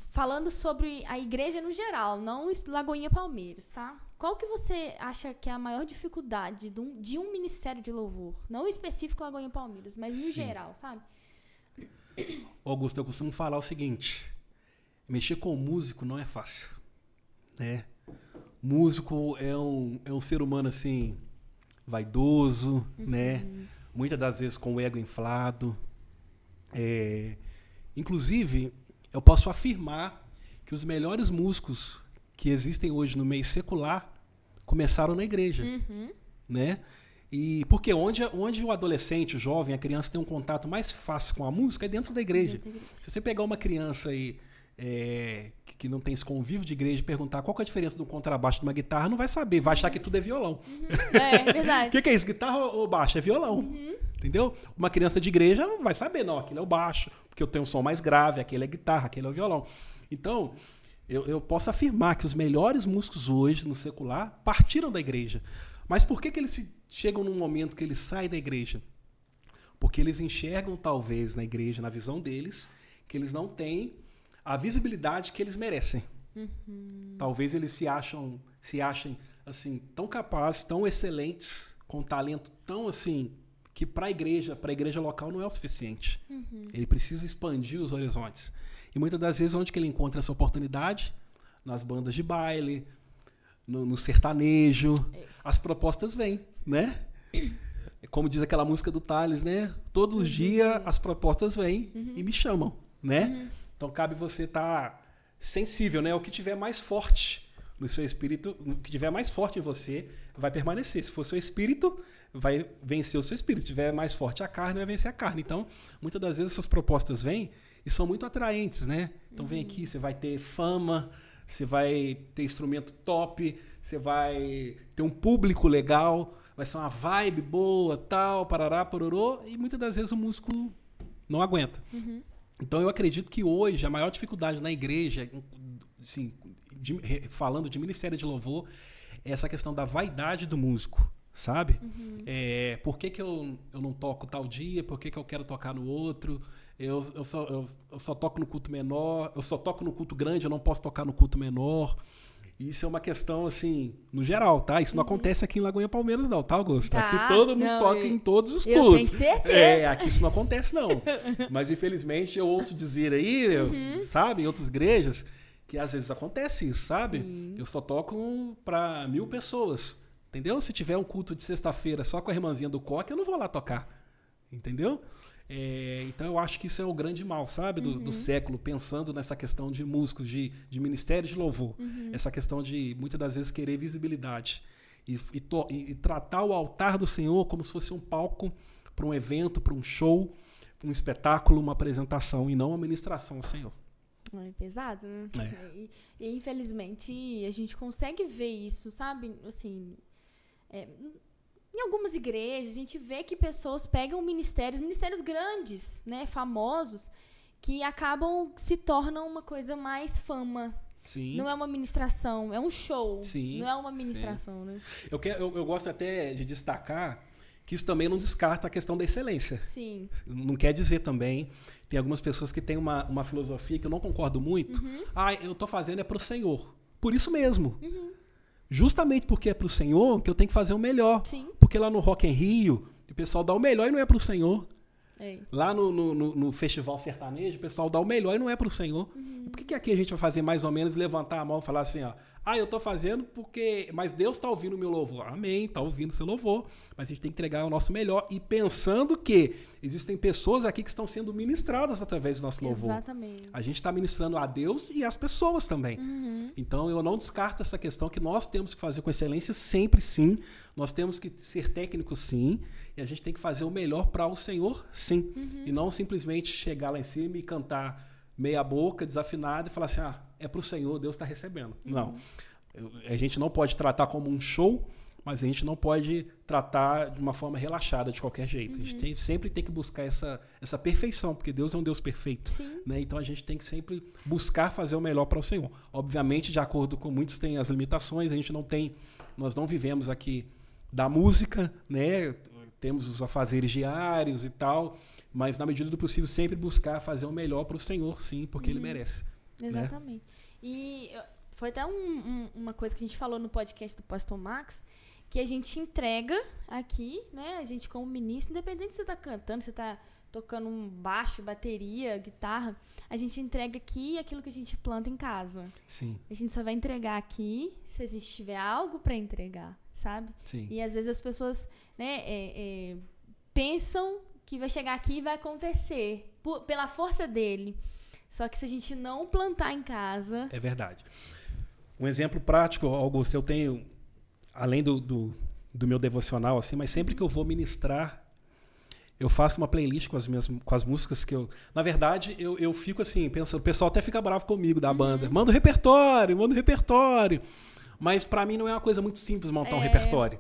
Falando sobre a igreja no geral, não Lagoinha Palmeiras, tá? Qual que você acha que é a maior dificuldade de um ministério de louvor? Não específico Lagoinha Palmeiras, mas no geral, sabe? Augusto, eu costumo falar o seguinte, mexer com músico não é fácil, né? Músico é um ser humano, assim, vaidoso, né? Muitas das vezes com o ego inflado. Inclusive, eu posso afirmar que os melhores músicos que existem hoje no meio secular começaram na igreja, né? E porque onde o adolescente, o jovem, a criança tem um contato mais fácil com a música é dentro da igreja. Se você pegar uma criança aí que não tem esse convívio de igreja e perguntar qual que é a diferença do contrabaixo de uma guitarra, não vai saber, vai achar que tudo é violão. É verdade. O que é isso? Guitarra ou baixo? É violão. Entendeu? Uma criança de igreja vai saber, não, aquele é o baixo, porque eu tenho um som mais grave, aquele é guitarra, aquele é o violão. Então, eu posso afirmar que os melhores músicos hoje no secular partiram da igreja. Mas por que eles chegam num momento que eles saem da igreja? Porque eles enxergam, talvez, na igreja, na visão deles, que eles não têm a visibilidade que eles merecem. Talvez eles se achem assim, tão capazes, tão excelentes, com talento tão assim, que para a igreja local não é o suficiente. Ele precisa expandir os horizontes. E muitas das vezes, onde que ele encontra essa oportunidade? Nas bandas de baile, no sertanejo. As propostas vêm, né? Como diz aquela música do Thales, né? Todos os dias as propostas vêm e me chamam, né? Então cabe você estar sensível, né? O que tiver mais forte no seu espírito, o que tiver mais forte em você, vai permanecer. Se for o seu espírito, vai vencer o seu espírito. Se tiver mais forte a carne, vai vencer a carne. Então, muitas das vezes essas propostas vêm e são muito atraentes, né? Então vem aqui, você vai ter fama, você vai ter instrumento top, você vai ter um público legal, vai ser uma vibe boa, tal, parará, pororô, e muitas das vezes o músico não aguenta. Então eu acredito que hoje a maior dificuldade na igreja, assim, falando de ministério de louvor, é essa questão da vaidade do músico, sabe? Por que eu não toco tal dia? Por que eu quero tocar no outro? Eu só toco no culto menor, eu só toco no culto grande, eu não posso tocar no culto menor. Isso é uma questão, assim, no geral, tá? Isso não acontece aqui em Lagoinha Palmeiras, não, tá, Augusto? Tá. Aqui todo mundo toca em todos os cultos. Eu tenho certeza. Aqui isso não acontece, não. Mas, infelizmente, eu ouço dizer aí, sabe, em outras igrejas, que às vezes acontece isso, sabe? Sim. Eu só toco para 1000 pessoas, entendeu? Se tiver um culto de sexta-feira só com a irmãzinha do coque, eu não vou lá tocar, entendeu? Então eu acho que isso é o grande mal, sabe, do século, pensando nessa questão de músicos, de ministério de louvor, essa questão de muitas das vezes querer visibilidade e tratar o altar do Senhor como se fosse um palco para um evento, para um show, para um espetáculo, uma apresentação e não uma ministração ao Senhor. É pesado, né? E infelizmente a gente consegue ver isso, sabe? Assim, em algumas igrejas, a gente vê que pessoas pegam ministérios grandes, né, famosos, que acabam, se tornam uma coisa mais fama. Sim. Não é uma ministração, é um show. Sim. Não é uma ministração, né? Eu gosto até de destacar que isso também não descarta a questão da excelência. Sim. Não quer dizer também, tem algumas pessoas que têm uma filosofia que eu não concordo muito. Eu tô fazendo é pro Senhor. Por isso mesmo. Justamente porque é pro Senhor que eu tenho que fazer o melhor. Sim. Porque lá no Rock in Rio, o pessoal dá o melhor e não é pro Senhor. É. Lá no Festival Sertanejo, o pessoal dá o melhor e não é pro Senhor. E por que aqui a gente vai fazer mais ou menos, levantar a mão e falar assim, ó, eu tô fazendo porque... Mas Deus tá ouvindo o meu louvor. Amém, tá ouvindo o seu louvor. Mas a gente tem que entregar o nosso melhor. E pensando que existem pessoas aqui que estão sendo ministradas através do nosso louvor. Exatamente. A gente está ministrando a Deus e as pessoas também. Então, eu não descarto essa questão que nós temos que fazer com excelência sempre, sim. Nós temos que ser técnicos, sim. E a gente tem que fazer o melhor para o Senhor, sim. E não simplesmente chegar lá em cima e cantar meia boca, desafinado, e falar assim, é para o Senhor, Deus está recebendo. Não. A gente não pode tratar como um show, mas a gente não pode tratar de uma forma relaxada de qualquer jeito. A gente sempre tem que buscar essa perfeição, porque Deus é um Deus perfeito. Né? Então a gente tem que sempre buscar fazer o melhor para o Senhor. Obviamente, de acordo com muitos, tem as limitações, nós não vivemos aqui da música, né? Temos os afazeres diários e tal, mas na medida do possível sempre buscar fazer o melhor para o Senhor, sim, porque Ele merece. Exatamente. Né? E foi até uma coisa que a gente falou no podcast do Pastor Max, que a gente entrega aqui, né? A gente como ministro, independente se você está cantando, se você está tocando um baixo, bateria, guitarra, a gente entrega aqui aquilo que a gente planta em casa. Sim. A gente só vai entregar aqui se a gente tiver algo para entregar, sabe? Sim. E às vezes as pessoas, né, pensam que vai chegar aqui e vai acontecer pela força dele. Só que se a gente não plantar em casa... É verdade. Um exemplo prático, Augusto, eu tenho, além do meu devocional, assim, mas sempre que eu vou ministrar, eu faço uma playlist com as músicas que eu... Na verdade, eu fico assim, pensando, o pessoal até fica bravo comigo da banda. Manda o repertório. Mas pra mim não é uma coisa muito simples montar um repertório.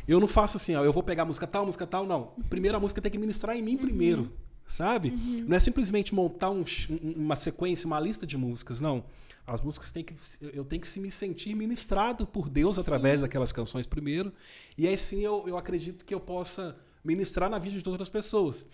Eu não faço assim, eu vou pegar música tal, não. Primeiro a música tem que ministrar em mim primeiro, sabe? Não é simplesmente montar uma sequência, uma lista de músicas, não. As músicas eu tenho que me sentir ministrado por Deus através daquelas canções primeiro. E aí sim eu acredito que eu possa ministrar na vida de outras pessoas.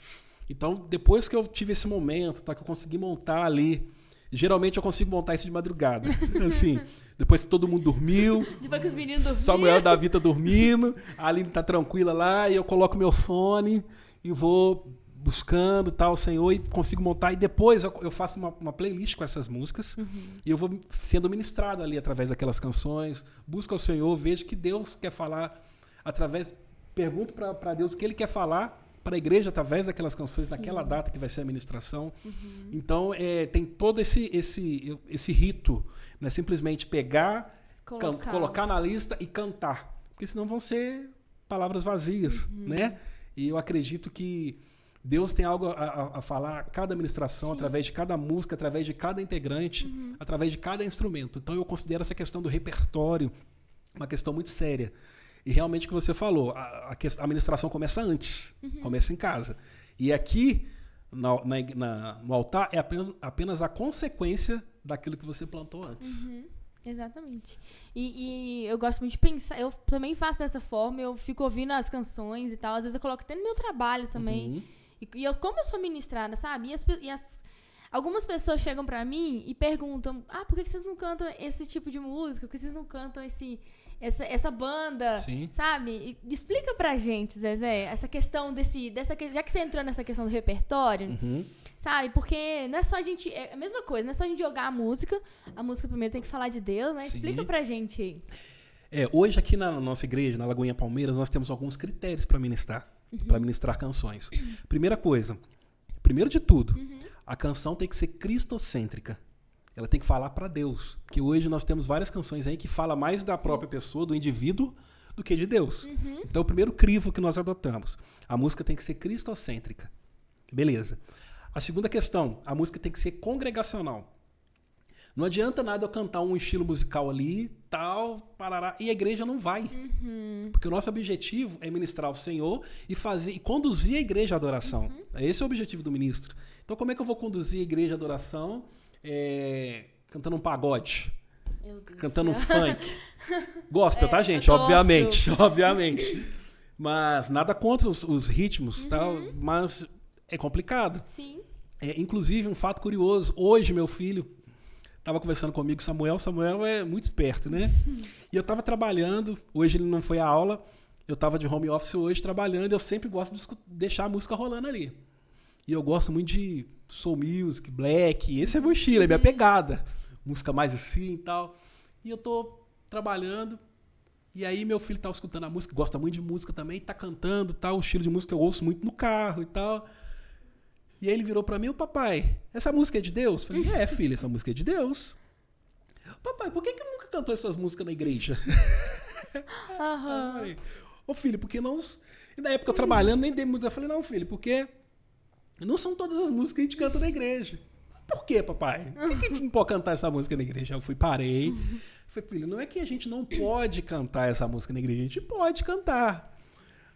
Então, depois que eu tive esse momento, tá, que eu consegui montar ali... Geralmente eu consigo montar isso de madrugada. Assim, depois que todo mundo dormiu. Depois que os meninos dormiram. Samuel e Davi tá dormindo. A Aline tá tranquila lá. E eu coloco meu fone e vou buscando tal, o Senhor, e consigo montar. E depois eu faço uma playlist com essas músicas. E eu vou sendo ministrado ali através daquelas canções. Busco ao Senhor, vejo que Deus quer falar através... Pergunto para Deus o que Ele quer falar para a igreja através daquelas canções, daquela data que vai ser a ministração. Então, tem todo esse rito, não é simplesmente pegar, colocar na lista e cantar, porque senão vão ser palavras vazias, né? E eu acredito que Deus tem algo a falar a cada ministração, através de cada música, através de cada integrante, através de cada instrumento. Então, eu considero essa questão do repertório uma questão muito séria. E realmente o que você falou, a ministração começa antes, começa em casa. E aqui, no altar, é apenas a consequência daquilo que você plantou antes. Exatamente. E eu gosto muito de pensar, eu também faço dessa forma, eu fico ouvindo as canções e tal, às vezes eu coloco até no meu trabalho também. E como eu sou ministrada, sabe? Algumas pessoas chegam pra mim e perguntam, por que vocês não cantam esse tipo de música? Por que vocês não cantam essa banda, sabe? E explica pra gente, Zezé, essa questão já que você entrou nessa questão do repertório, sabe? Porque não é só a gente... É a mesma coisa, não é só a gente jogar a música primeiro tem que falar de Deus, né? Explica pra gente aí. Hoje aqui na nossa igreja, na Lagoinha Palmeiras, nós temos alguns critérios para ministrar canções. Primeira coisa, primeiro de tudo, a canção tem que ser cristocêntrica. Ela tem que falar para Deus. Porque hoje nós temos várias canções aí que falam mais da própria pessoa, do indivíduo, do que de Deus. Então, o primeiro crivo que nós adotamos, a música tem que ser cristocêntrica. Beleza. A segunda questão, a música tem que ser congregacional. Não adianta nada eu cantar um estilo musical ali, tal, parará, e a igreja não vai. Porque o nosso objetivo é ministrar o Senhor e conduzir a igreja à adoração. Esse é o objetivo do ministro. Então, como é que eu vou conduzir a igreja à adoração cantando um pagode? Cantando um funk? Gospel, tá, gente? Obviamente. Mas nada contra os ritmos, tal, mas é complicado. Sim. Inclusive, um fato curioso, hoje meu filho estava conversando comigo, Samuel é muito esperto, né? E eu estava trabalhando, hoje ele não foi à aula, eu estava de home office hoje trabalhando, e eu sempre gosto de deixar a música rolando ali. E eu gosto muito de soul music, black, esse é meu estilo, é minha pegada. Música mais assim e tal. E eu tô trabalhando, e aí meu filho tá escutando a música, gosta muito de música também, tá cantando, tal, o estilo de música que eu ouço muito no carro e tal. E aí ele virou pra mim, ô papai, essa música é de Deus? Eu falei, filho, essa música é de Deus. Papai, por que nunca cantou essas músicas na igreja? Eu falei, ô filho, porque não... E na época eu trabalhando, nem dei muito... Eu falei, não, filho, porque não são todas as músicas que a gente canta na igreja. Por quê, papai? Por que a gente não pode cantar essa música na igreja? Eu parei. Falei, filho, não é que a gente não pode cantar essa música na igreja, a gente pode cantar.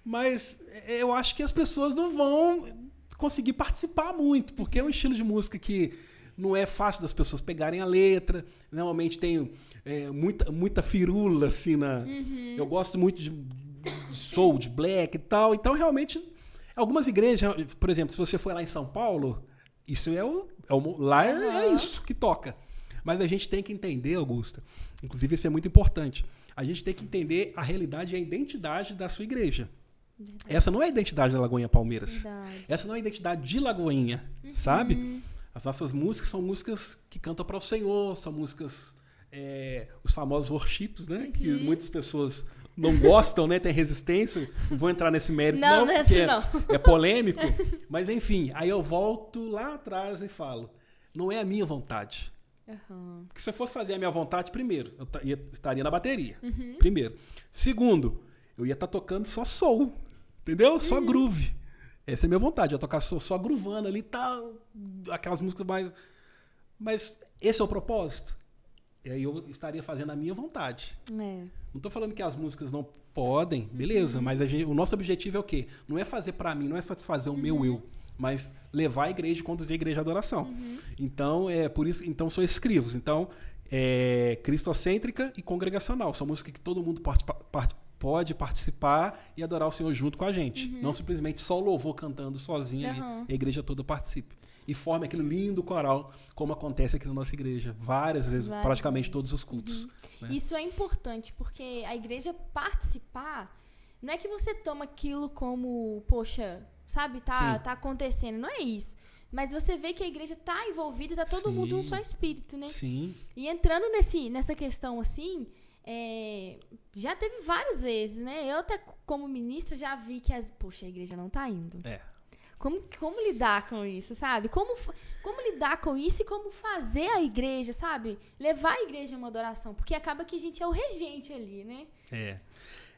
Mas eu acho que as pessoas não vão conseguir participar muito, porque é um estilo de música que não é fácil das pessoas pegarem a letra. Normalmente tem muita firula, assim, Eu gosto muito de soul, de black e tal. Então, realmente, algumas igrejas, por exemplo, se você for lá em São Paulo, isso lá é isso que toca. Mas a gente tem que entender, Augusta, inclusive isso é muito importante, a gente tem que entender a realidade e a identidade da sua igreja. Verdade. Essa não é a identidade da Lagoinha Palmeiras. Verdade. Essa não é a identidade de Lagoinha, sabe? As nossas músicas são músicas que cantam para o Senhor, são músicas, os famosos worships, né? Que muitas pessoas não gostam, né? Tem resistência. Não vou entrar nesse mérito não porque é polêmico. Mas enfim, aí eu volto lá atrás e falo, não é a minha vontade. Porque se eu fosse fazer a minha vontade, primeiro, eu estaria na bateria. Primeiro. Segundo, eu ia estar tocando só soul. Entendeu? Só groove. Essa é a minha vontade. Eu ia tocar só groovando ali e tal. Aquelas músicas mais... Mas esse é o propósito. E aí eu estaria fazendo a minha vontade. Não estou falando que as músicas não podem, beleza. Mas o nosso objetivo é o quê? Não é fazer para mim, não é satisfazer o meu eu. Mas levar a igreja e conduzir a igreja à adoração. Então, por isso, então são esses crivos. Então, cristocêntrica e congregacional. São músicas que todo mundo pode participar e adorar o Senhor junto com a gente. Não simplesmente só o louvor cantando sozinho ali, a igreja toda participe. E forme aquele lindo coral, como acontece aqui na nossa igreja. Várias vezes, praticamente todos os cultos. Né? Isso é importante, porque a igreja participar, não é que você toma aquilo como, poxa... Sabe, tá acontecendo, não é isso. Mas você vê que a igreja tá envolvida e tá todo mundo um só espírito, né? Sim. E entrando nessa questão assim, já teve várias vezes, né? Eu até como ministra já vi que a igreja não tá indo. Como lidar com isso, sabe? Como lidar com isso e como fazer a igreja, sabe? Levar a igreja a uma adoração. Porque acaba que a gente é o regente ali, né?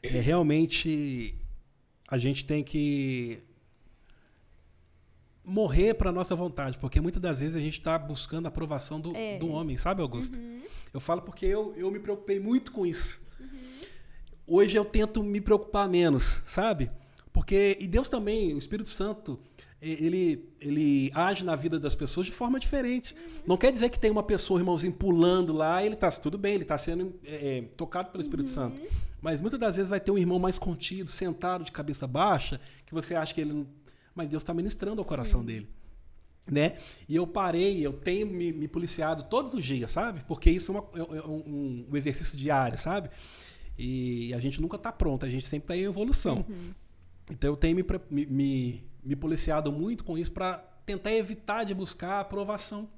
Realmente, a gente tem que... morrer para nossa vontade, porque muitas das vezes a gente está buscando a aprovação do homem, sabe, Augusto? Eu falo porque eu me preocupei muito com isso. Hoje eu tento me preocupar menos, sabe? E Deus também, o Espírito Santo, ele age na vida das pessoas de forma diferente. Não quer dizer que tem uma pessoa, irmãozinho, pulando lá, ele está tudo bem, ele está sendo tocado pelo Espírito Santo. Mas muitas das vezes vai ter um irmão mais contido, sentado de cabeça baixa, que você acha que ele não... Mas Deus está ministrando ao coração dele. Né? E eu tenho me policiado todos os dias, sabe? Porque isso é um exercício diário, sabe? E a gente nunca está pronto, a gente sempre está em evolução. Então eu tenho me policiado muito com isso para tentar evitar de buscar a aprovação,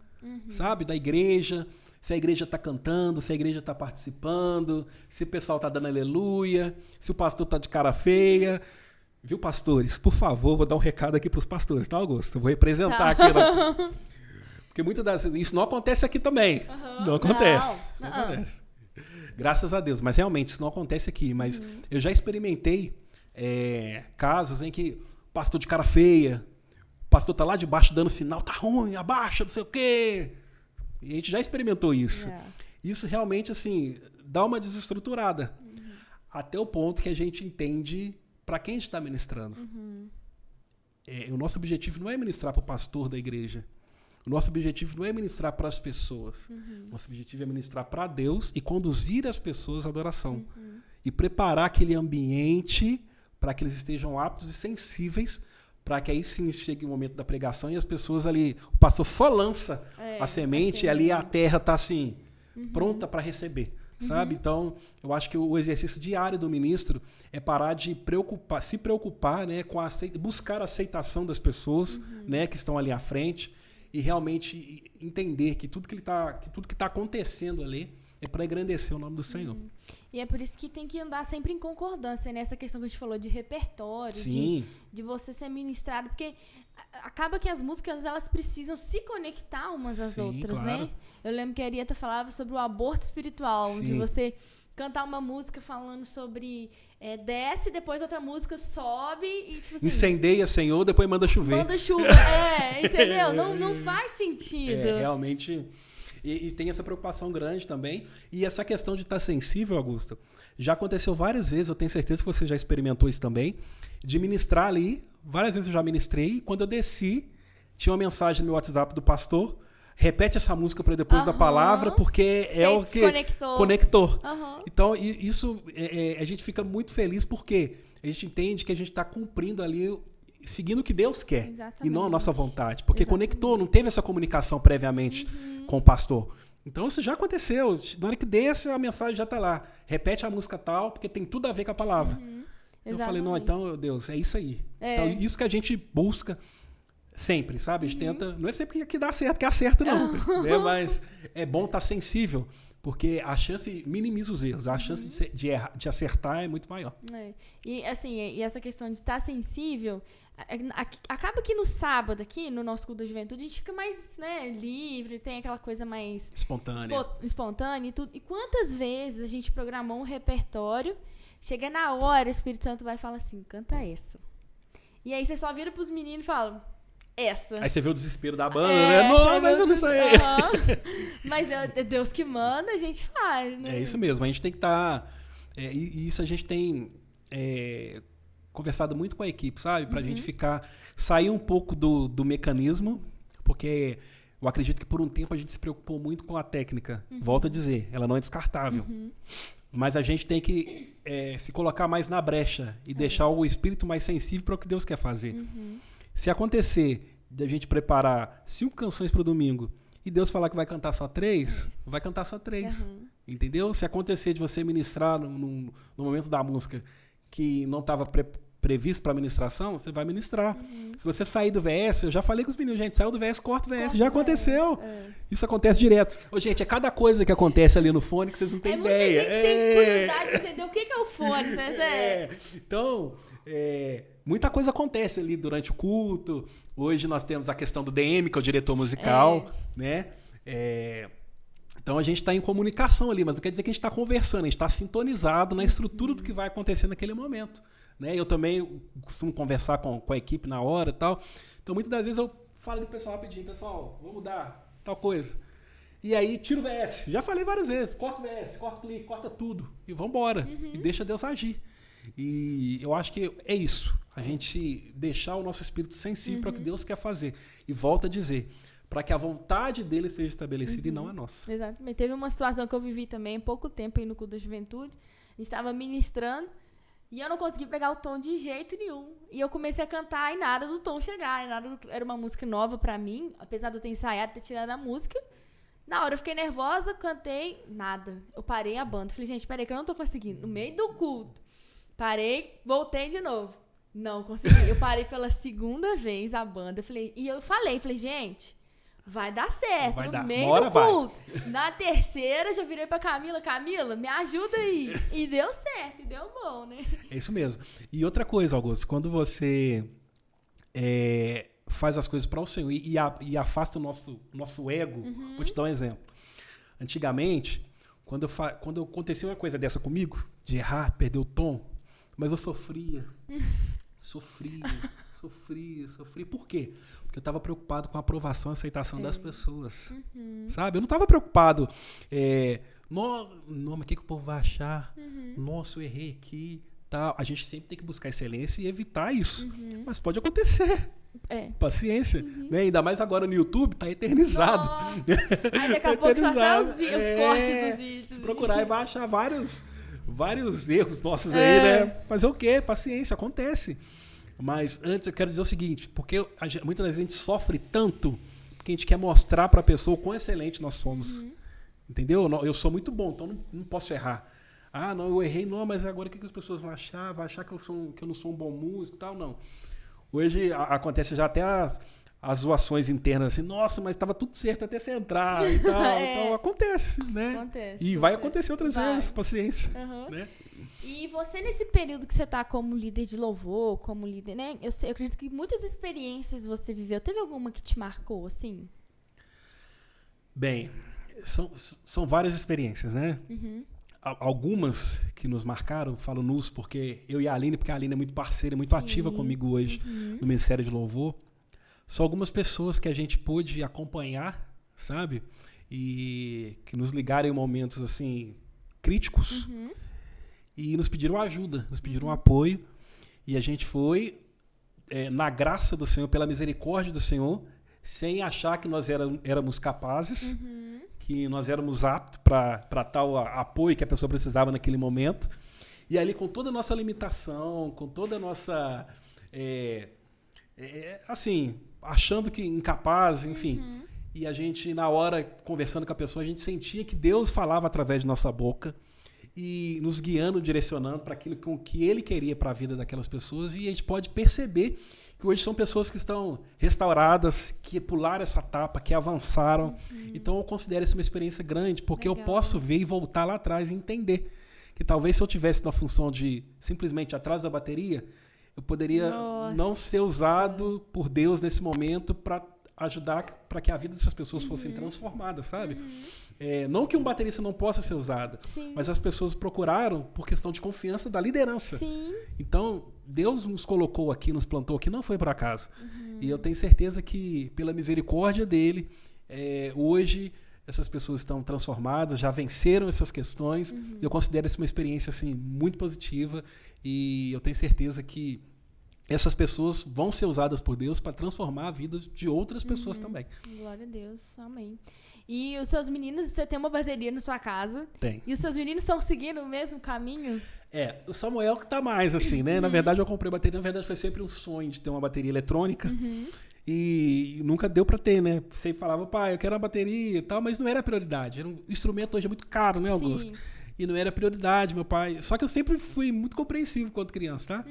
sabe? Da igreja, se a igreja está cantando, se a igreja está participando, se o pessoal está dando aleluia, se o pastor está de cara feia... Viu, pastores? Por favor, vou dar um recado aqui para os pastores, tá, Augusto? Eu vou representar aqui. Porque muitas das vezes... Isso não acontece aqui também. Não acontece. Não acontece. Graças a Deus. Mas realmente, isso não acontece aqui. Mas eu já experimentei casos em que o pastor de cara feia, o pastor tá lá de baixo dando sinal, tá ruim, abaixa, não sei o quê. E a gente já experimentou isso. Isso realmente, assim, dá uma desestruturada. Até o ponto que a gente entende para quem a gente está ministrando. O nosso objetivo não é ministrar para o pastor da igreja. O nosso objetivo não é ministrar para as pessoas. Nosso objetivo é ministrar para Deus e conduzir as pessoas à adoração. E preparar aquele ambiente para que eles estejam aptos e sensíveis, para que aí sim chegue o momento da pregação e as pessoas ali, o pastor só lança a semente e ali a terra está assim, pronta para receber. Sabe? Então, eu acho que o exercício diário do ministro é parar de se preocupar, né, com buscar a aceitação das pessoas, né, que estão ali à frente e realmente entender que tudo que está acontecendo ali é para engrandecer o nome do Senhor. E é por isso que tem que andar sempre em concordância nessa questão que a gente falou de repertório, de você ser ministrado, porque acaba que as músicas elas precisam se conectar umas às outras, claro. Né? Eu lembro que a Arieta falava sobre o aborto espiritual, de você cantar uma música falando sobre desce, depois outra música sobe e tipo assim, incendeia, Senhor, depois manda chover. Manda chuva, entendeu? Não faz sentido. Realmente. E tem essa preocupação grande também. E essa questão de estar sensível, Augusta, já aconteceu várias vezes, eu tenho certeza que você já experimentou isso também, de ministrar ali, várias vezes eu já ministrei, e quando eu desci, tinha uma mensagem no meu WhatsApp do pastor, repete essa música para depois da palavra, porque é o que conectou. Então, isso a gente fica muito feliz porque a gente entende que a gente está cumprindo ali, seguindo o que Deus quer. Exatamente. E não a nossa vontade. Porque conectou, não teve essa comunicação previamente com o pastor. Então isso já aconteceu. Na hora que desce, a mensagem já está lá. Repete a música tal, porque tem tudo a ver com a palavra. Eu falei, não, então, Deus, é isso aí. Então, isso que a gente busca sempre, sabe? A gente tenta... Não é sempre que dá certo, que acerta, não. Né? Mas é bom estar sensível. Porque a chance minimiza os erros. A chance de acertar é muito maior. E, assim, essa questão de estar sensível... Acaba que no sábado aqui, no nosso culto da juventude, a gente fica mais, né, livre, tem aquela coisa mais... Espontânea e tudo. E quantas vezes a gente programou um repertório, chega na hora, o Espírito Santo vai falar assim, canta essa. E aí você só vira pros meninos e fala... Essa. Aí você vê o desespero da banda, né? Não, mas eu não sei. Mas é Deus que manda, a gente faz, né? É isso mesmo. A gente tem que estar... e isso a gente tem conversado muito com a equipe, sabe? Pra gente sair um pouco do mecanismo, porque eu acredito que por um tempo a gente se preocupou muito com a técnica. Volto a dizer, ela não é descartável. Mas a gente tem que se colocar mais na brecha e deixar o espírito mais sensível para o que Deus quer fazer. Se acontecer de a gente preparar 5 canções para o domingo e Deus falar que vai cantar só 3, vai cantar só 3. Entendeu? Se acontecer de você ministrar no momento da música que não estava previsto para ministração, você vai ministrar. Se você sair do VS, eu já falei com os meninos, gente, saiu do VS, corta o VS, já aconteceu. Isso acontece direto. Gente, é cada coisa que acontece ali no fone que vocês não têm ideia. Muita gente tem curiosidade de entender o que é o fone, né? Então, muita coisa acontece ali durante o culto. Hoje nós temos a questão do DM, que é o diretor musical, né? Então a gente está em comunicação ali, mas não quer dizer que a gente está conversando, a gente está sintonizado na estrutura do que vai acontecer naquele momento. Né? Eu também costumo conversar com a equipe na hora e tal. Então muitas das vezes eu falo pro pessoal rapidinho, pessoal, vou mudar tal coisa. E aí tiro o VS. Já falei várias vezes, corta o VS, corta o clique, corta tudo. E vamos embora. E deixa Deus agir. E eu acho que é isso. A gente deixar o nosso espírito sensível para o que Deus quer fazer. E volta a dizer, para que a vontade dele seja estabelecida e não a nossa. Exatamente. Teve uma situação que eu vivi também há pouco tempo aí no culto da juventude. A gente estava ministrando e eu não consegui pegar o tom de jeito nenhum. E eu comecei a cantar e nada do tom chegar. Era uma música nova para mim, apesar de eu ter ensaiado, ter tirado a música. Na hora eu fiquei nervosa, cantei, nada. Eu parei a banda. Falei, gente, peraí que eu não tô conseguindo. No meio do culto. Parei, voltei de novo. Não consegui. Eu parei pela segunda vez a banda. Eu falei, gente, vai dar certo. Vai dar. Meio Bora, do culto. Na terceira, já virei pra Camila, me ajuda aí. E deu certo, e deu bom, né? É isso mesmo. E outra coisa, Augusto, quando você faz as coisas para o Senhor e afasta o nosso ego, vou te dar um exemplo. Antigamente, quando acontecia uma coisa dessa comigo, de errar, perder o tom, mas eu sofria. sofri. Por quê? Porque eu estava preocupado com a aprovação e aceitação das pessoas. Sabe? Eu não estava preocupado. Mas o que o povo vai achar? Nossa, eu errei aqui. Tal. A gente sempre tem que buscar excelência e evitar isso. Mas pode acontecer. Paciência. Né? Ainda mais agora no YouTube, tá eternizado. Nossa. Aí daqui a pouco só sai os cortes dos vídeos. Se procurar e vai achar vários erros nossos aí, né? Fazer o quê? Paciência, acontece. Mas antes eu quero dizer o seguinte, porque muitas vezes a gente sofre tanto porque a gente quer mostrar para a pessoa o quão excelente nós somos. Entendeu? Eu sou muito bom, então não posso errar. Ah, não, eu errei, não, mas agora o que as pessoas vão achar? Vai achar que eu não sou um bom músico e tal? Não. Hoje acontece já até as zoações internas, assim, nossa, mas estava tudo certo até você entrar e tal. Então acontece, né? Acontece. Vai acontecer outras vezes, paciência. Né? E você, nesse período que você tá como líder de louvor, como líder, né? Eu acredito que muitas experiências você viveu. Teve alguma que te marcou, assim? Bem, são várias experiências, né? Algumas que nos marcaram, falo nos, porque eu e a Aline, porque a Aline é muito parceira, muito ativa comigo hoje no Ministério de Louvor. São algumas pessoas que a gente pôde acompanhar, sabe? E que nos ligaram em momentos, assim, críticos e nos pediram ajuda, nos pediram apoio. E a gente foi, na graça do Senhor, pela misericórdia do Senhor, sem achar que nós éramos capazes, que nós éramos aptos para tal apoio que a pessoa precisava naquele momento. E ali, com toda a nossa limitação, com toda a nossa... assim, achando que incapaz, enfim. E a gente, na hora, conversando com a pessoa, a gente sentia que Deus falava através de nossa boca e nos guiando, direcionando para aquilo com que Ele queria para a vida daquelas pessoas. E a gente pode perceber que hoje são pessoas que estão restauradas, que pularam essa etapa, que avançaram. Então eu considero isso uma experiência grande, porque eu posso ver e voltar lá atrás e entender que talvez se eu tivesse na função de simplesmente atrás da bateria, eu poderia não ser usado por Deus nesse momento para ajudar para que a vida dessas pessoas fossem transformadas, sabe? Não que um baterista não possa ser usado, mas as pessoas procuraram por questão de confiança da liderança. Então, Deus nos colocou aqui, nos plantou aqui, não foi por acaso. E eu tenho certeza que, pela misericórdia dele, hoje essas pessoas estão transformadas, já venceram essas questões. Eu considero isso uma experiência assim, muito positiva e eu tenho certeza que essas pessoas vão ser usadas por Deus para transformar a vida de outras pessoas também. Glória a Deus, amém. E os seus meninos, você tem uma bateria na sua casa. Tem. E os seus meninos estão seguindo o mesmo caminho? O Samuel que tá mais assim, né? Na verdade, eu comprei bateria, na verdade foi sempre um sonho de ter uma bateria eletrônica. E nunca deu para ter, né? Sempre falava, pai, eu quero uma bateria e tal, mas não era prioridade. O instrumento hoje é muito caro, né, Augusto? E não era prioridade, meu pai. Só que eu sempre fui muito compreensivo quando criança, tá?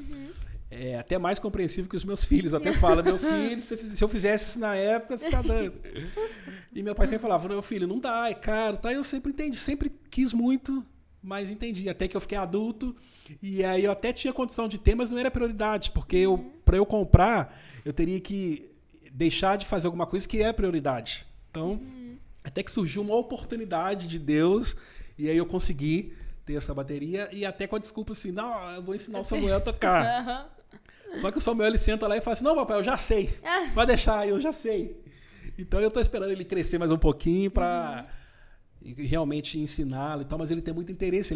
Até mais compreensivo que os meus filhos. Até fala, meu filho, se eu fizesse isso na época, você tá dando. E meu pai sempre falava, meu filho, não dá, é caro. Tá? Eu sempre entendi, sempre quis muito, mas entendi. Até que eu fiquei adulto, e aí eu até tinha condição de ter, mas não era prioridade, porque para eu comprar, eu teria que deixar de fazer alguma coisa que é prioridade. Então, até que surgiu uma oportunidade de Deus, e aí eu consegui ter essa bateria, e até com a desculpa assim, não, eu vou ensinar o Samuel a tocar. Só que o Samuel, ele senta lá e fala assim, não, papai, eu já sei. Vai deixar, eu já sei. Então eu tô esperando ele crescer mais um pouquinho para realmente ensiná-lo e tal, mas ele tem muito interesse,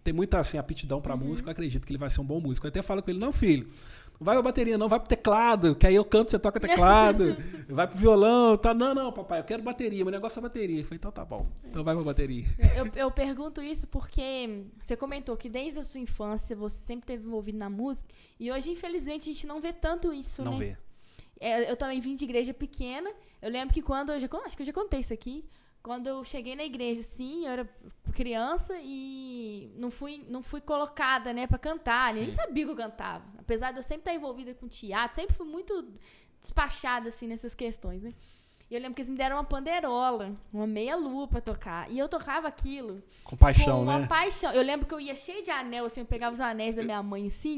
tem muita assim, aptidão para música, eu acredito que ele vai ser um bom músico. Eu até falo com ele, não, filho, não vai pra bateria, não, vai pro teclado, que aí eu canto, você toca teclado, vai pro violão, tá? Não, papai, eu quero bateria, meu negócio é bateria. Eu falei, então tá bom, então vai pra bateria. Eu pergunto isso porque você comentou que desde a sua infância você sempre esteve envolvido na música e hoje, infelizmente, a gente não vê tanto isso, né? Não vê. Eu também vim de igreja pequena, eu lembro que quando, acho que eu já contei isso aqui, quando eu cheguei na igreja, assim, eu era criança e não fui colocada, né, pra cantar. Nem sabia que eu cantava. Apesar de eu sempre estar envolvida com teatro, sempre fui muito despachada, assim, nessas questões, né. E eu lembro que eles me deram uma panderola, uma meia-lua pra tocar. E eu tocava aquilo com paixão, com uma né? paixão. Eu lembro que eu ia cheia de anel, assim, eu pegava os anéis da minha mãe, assim,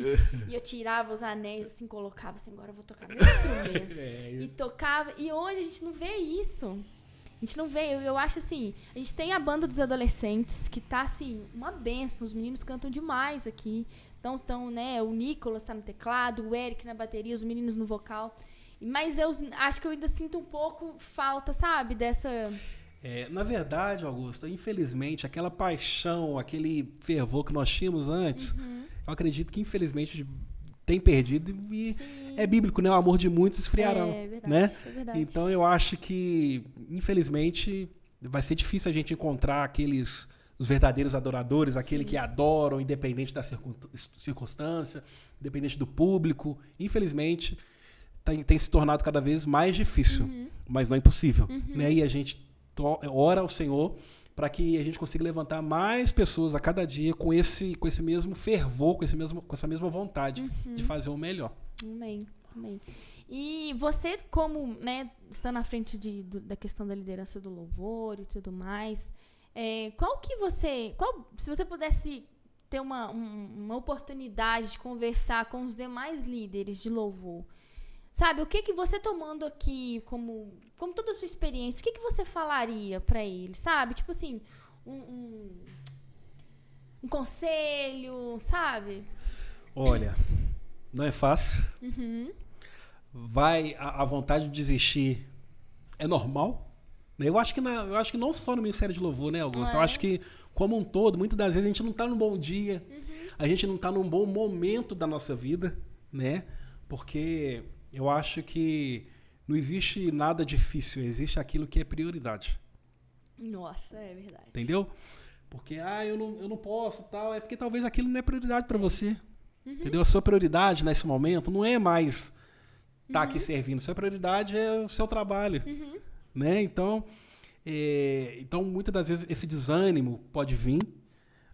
e eu tirava os anéis, assim, colocava assim, agora eu vou tocar meu instrumento. E tocava. E hoje a gente não vê isso. A gente não vê, eu acho assim, a gente tem a banda dos adolescentes, que tá assim, uma benção, os meninos cantam demais aqui. Então, né, o Nicolas tá no teclado, o Eric na bateria, os meninos no vocal. Mas eu acho que eu ainda sinto um pouco falta, sabe, dessa... Na verdade, Augusto, infelizmente, aquela paixão, aquele fervor que nós tínhamos antes, eu acredito que infelizmente tem perdido e Sim. é bíblico, né? O amor de muitos esfriarão, É verdade, né? é verdade. Então eu acho que, infelizmente, vai ser difícil a gente encontrar os verdadeiros adoradores, aquele que adoram, independente da circunstância, independente do público. Infelizmente, tem se tornado cada vez mais difícil, mas não é impossível, né? E a gente ora ao Senhor para que a gente consiga levantar mais pessoas a cada dia com esse mesmo fervor, com essa mesma vontade de fazer o melhor. Amém, amém. E você, como, né, está na frente da questão da liderança do louvor e tudo mais, se você pudesse ter uma oportunidade de conversar com os demais líderes de louvor, sabe, o que você tomando aqui como toda a sua experiência, o que você falaria para eles, sabe? Tipo assim, um conselho, sabe? Olha, não é fácil. A vontade de desistir é normal. Né? Eu acho que não só no Ministério de Louvor, né, Augusto? Eu acho que, como um todo, muitas das vezes a gente não está num bom dia, a gente não está num bom momento da nossa vida, né? Porque eu acho que não existe nada difícil, existe aquilo que é prioridade. Nossa, é verdade. Entendeu? Porque, eu não posso, tal, é porque talvez aquilo não é prioridade para você. Entendeu? A sua prioridade nesse momento não é mais estar aqui servindo, a sua prioridade é o seu trabalho. Né? Então, muitas das vezes esse desânimo pode vir,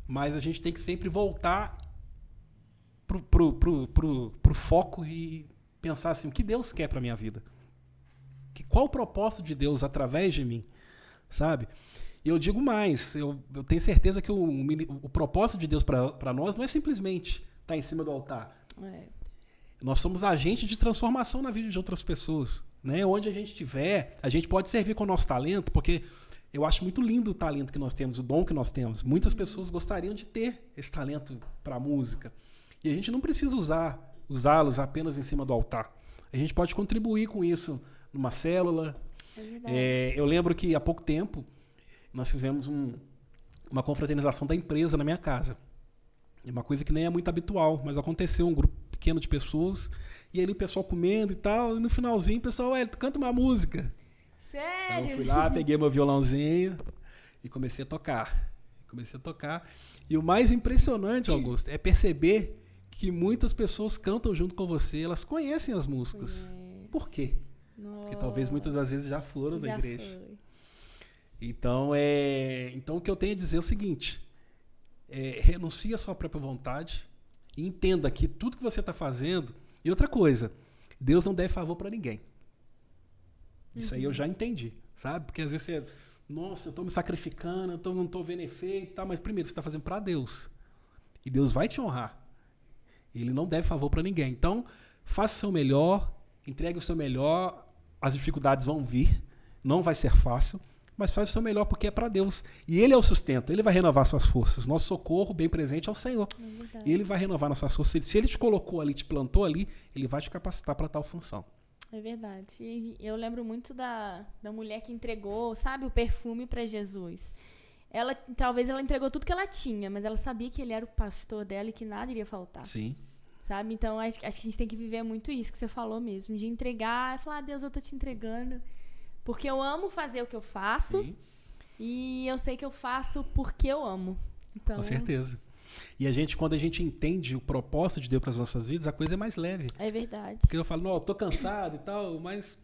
mas a gente tem que sempre voltar pro foco e pensar assim, o que Deus quer para minha vida? Qual o propósito de Deus através de mim? Sabe? E eu digo mais, eu tenho certeza que o propósito de Deus para nós não é simplesmente estar em cima do altar. Nós somos agentes de transformação na vida de outras pessoas. Né? Onde a gente estiver, a gente pode servir com o nosso talento, porque eu acho muito lindo o talento que nós temos, o dom que nós temos. Muitas pessoas gostariam de ter esse talento para a música. E a gente não precisa usá-los apenas em cima do altar. A gente pode contribuir com isso numa célula. Eu lembro que há pouco tempo nós fizemos uma confraternização da empresa na minha casa. É uma coisa que nem é muito habitual, mas aconteceu, um grupo pequeno de pessoas, e ali o pessoal comendo e tal, e no finalzinho o pessoal, tu canta uma música. Sério? Então eu fui lá, peguei meu violãozinho e comecei a tocar. E o mais impressionante, Augusto, é perceber que muitas pessoas cantam junto com você, elas conhecem as músicas. Por quê? Porque talvez muitas das vezes já foram da igreja. Foi. Então, o que eu tenho a dizer é o seguinte, renuncie à sua própria vontade e entenda que tudo que você está fazendo... E outra coisa, Deus não deve favor para ninguém. Isso aí eu já entendi, sabe? Porque às vezes você... Nossa, eu estou me sacrificando, eu não estou vendo efeito, tá? Mas primeiro você está fazendo para Deus. E Deus vai te honrar. Ele não deve favor para ninguém. Então, faça o seu melhor, entregue o seu melhor, as dificuldades vão vir, não vai ser fácil, mas faz o seu melhor porque é para Deus. E Ele é o sustento, Ele vai renovar suas forças. Nosso socorro bem presente é o Senhor. E Ele vai renovar nossas forças. Se Ele te colocou ali, te plantou ali, Ele vai te capacitar para tal função. É verdade. E eu lembro muito da mulher que entregou, sabe, o perfume para Jesus. Talvez ela entregou tudo que ela tinha, mas ela sabia que Ele era o pastor dela e que nada iria faltar. Sim. Sabe? Então, acho que a gente tem que viver muito isso que você falou mesmo, de entregar, falar, Deus, eu tô te entregando. Porque eu amo fazer o que eu faço. Sim. E eu sei que eu faço porque eu amo. Então... Com certeza. E quando a gente entende o propósito de Deus para as nossas vidas, a coisa é mais leve. É verdade. Porque eu falo, não, eu tô cansado e tal, mas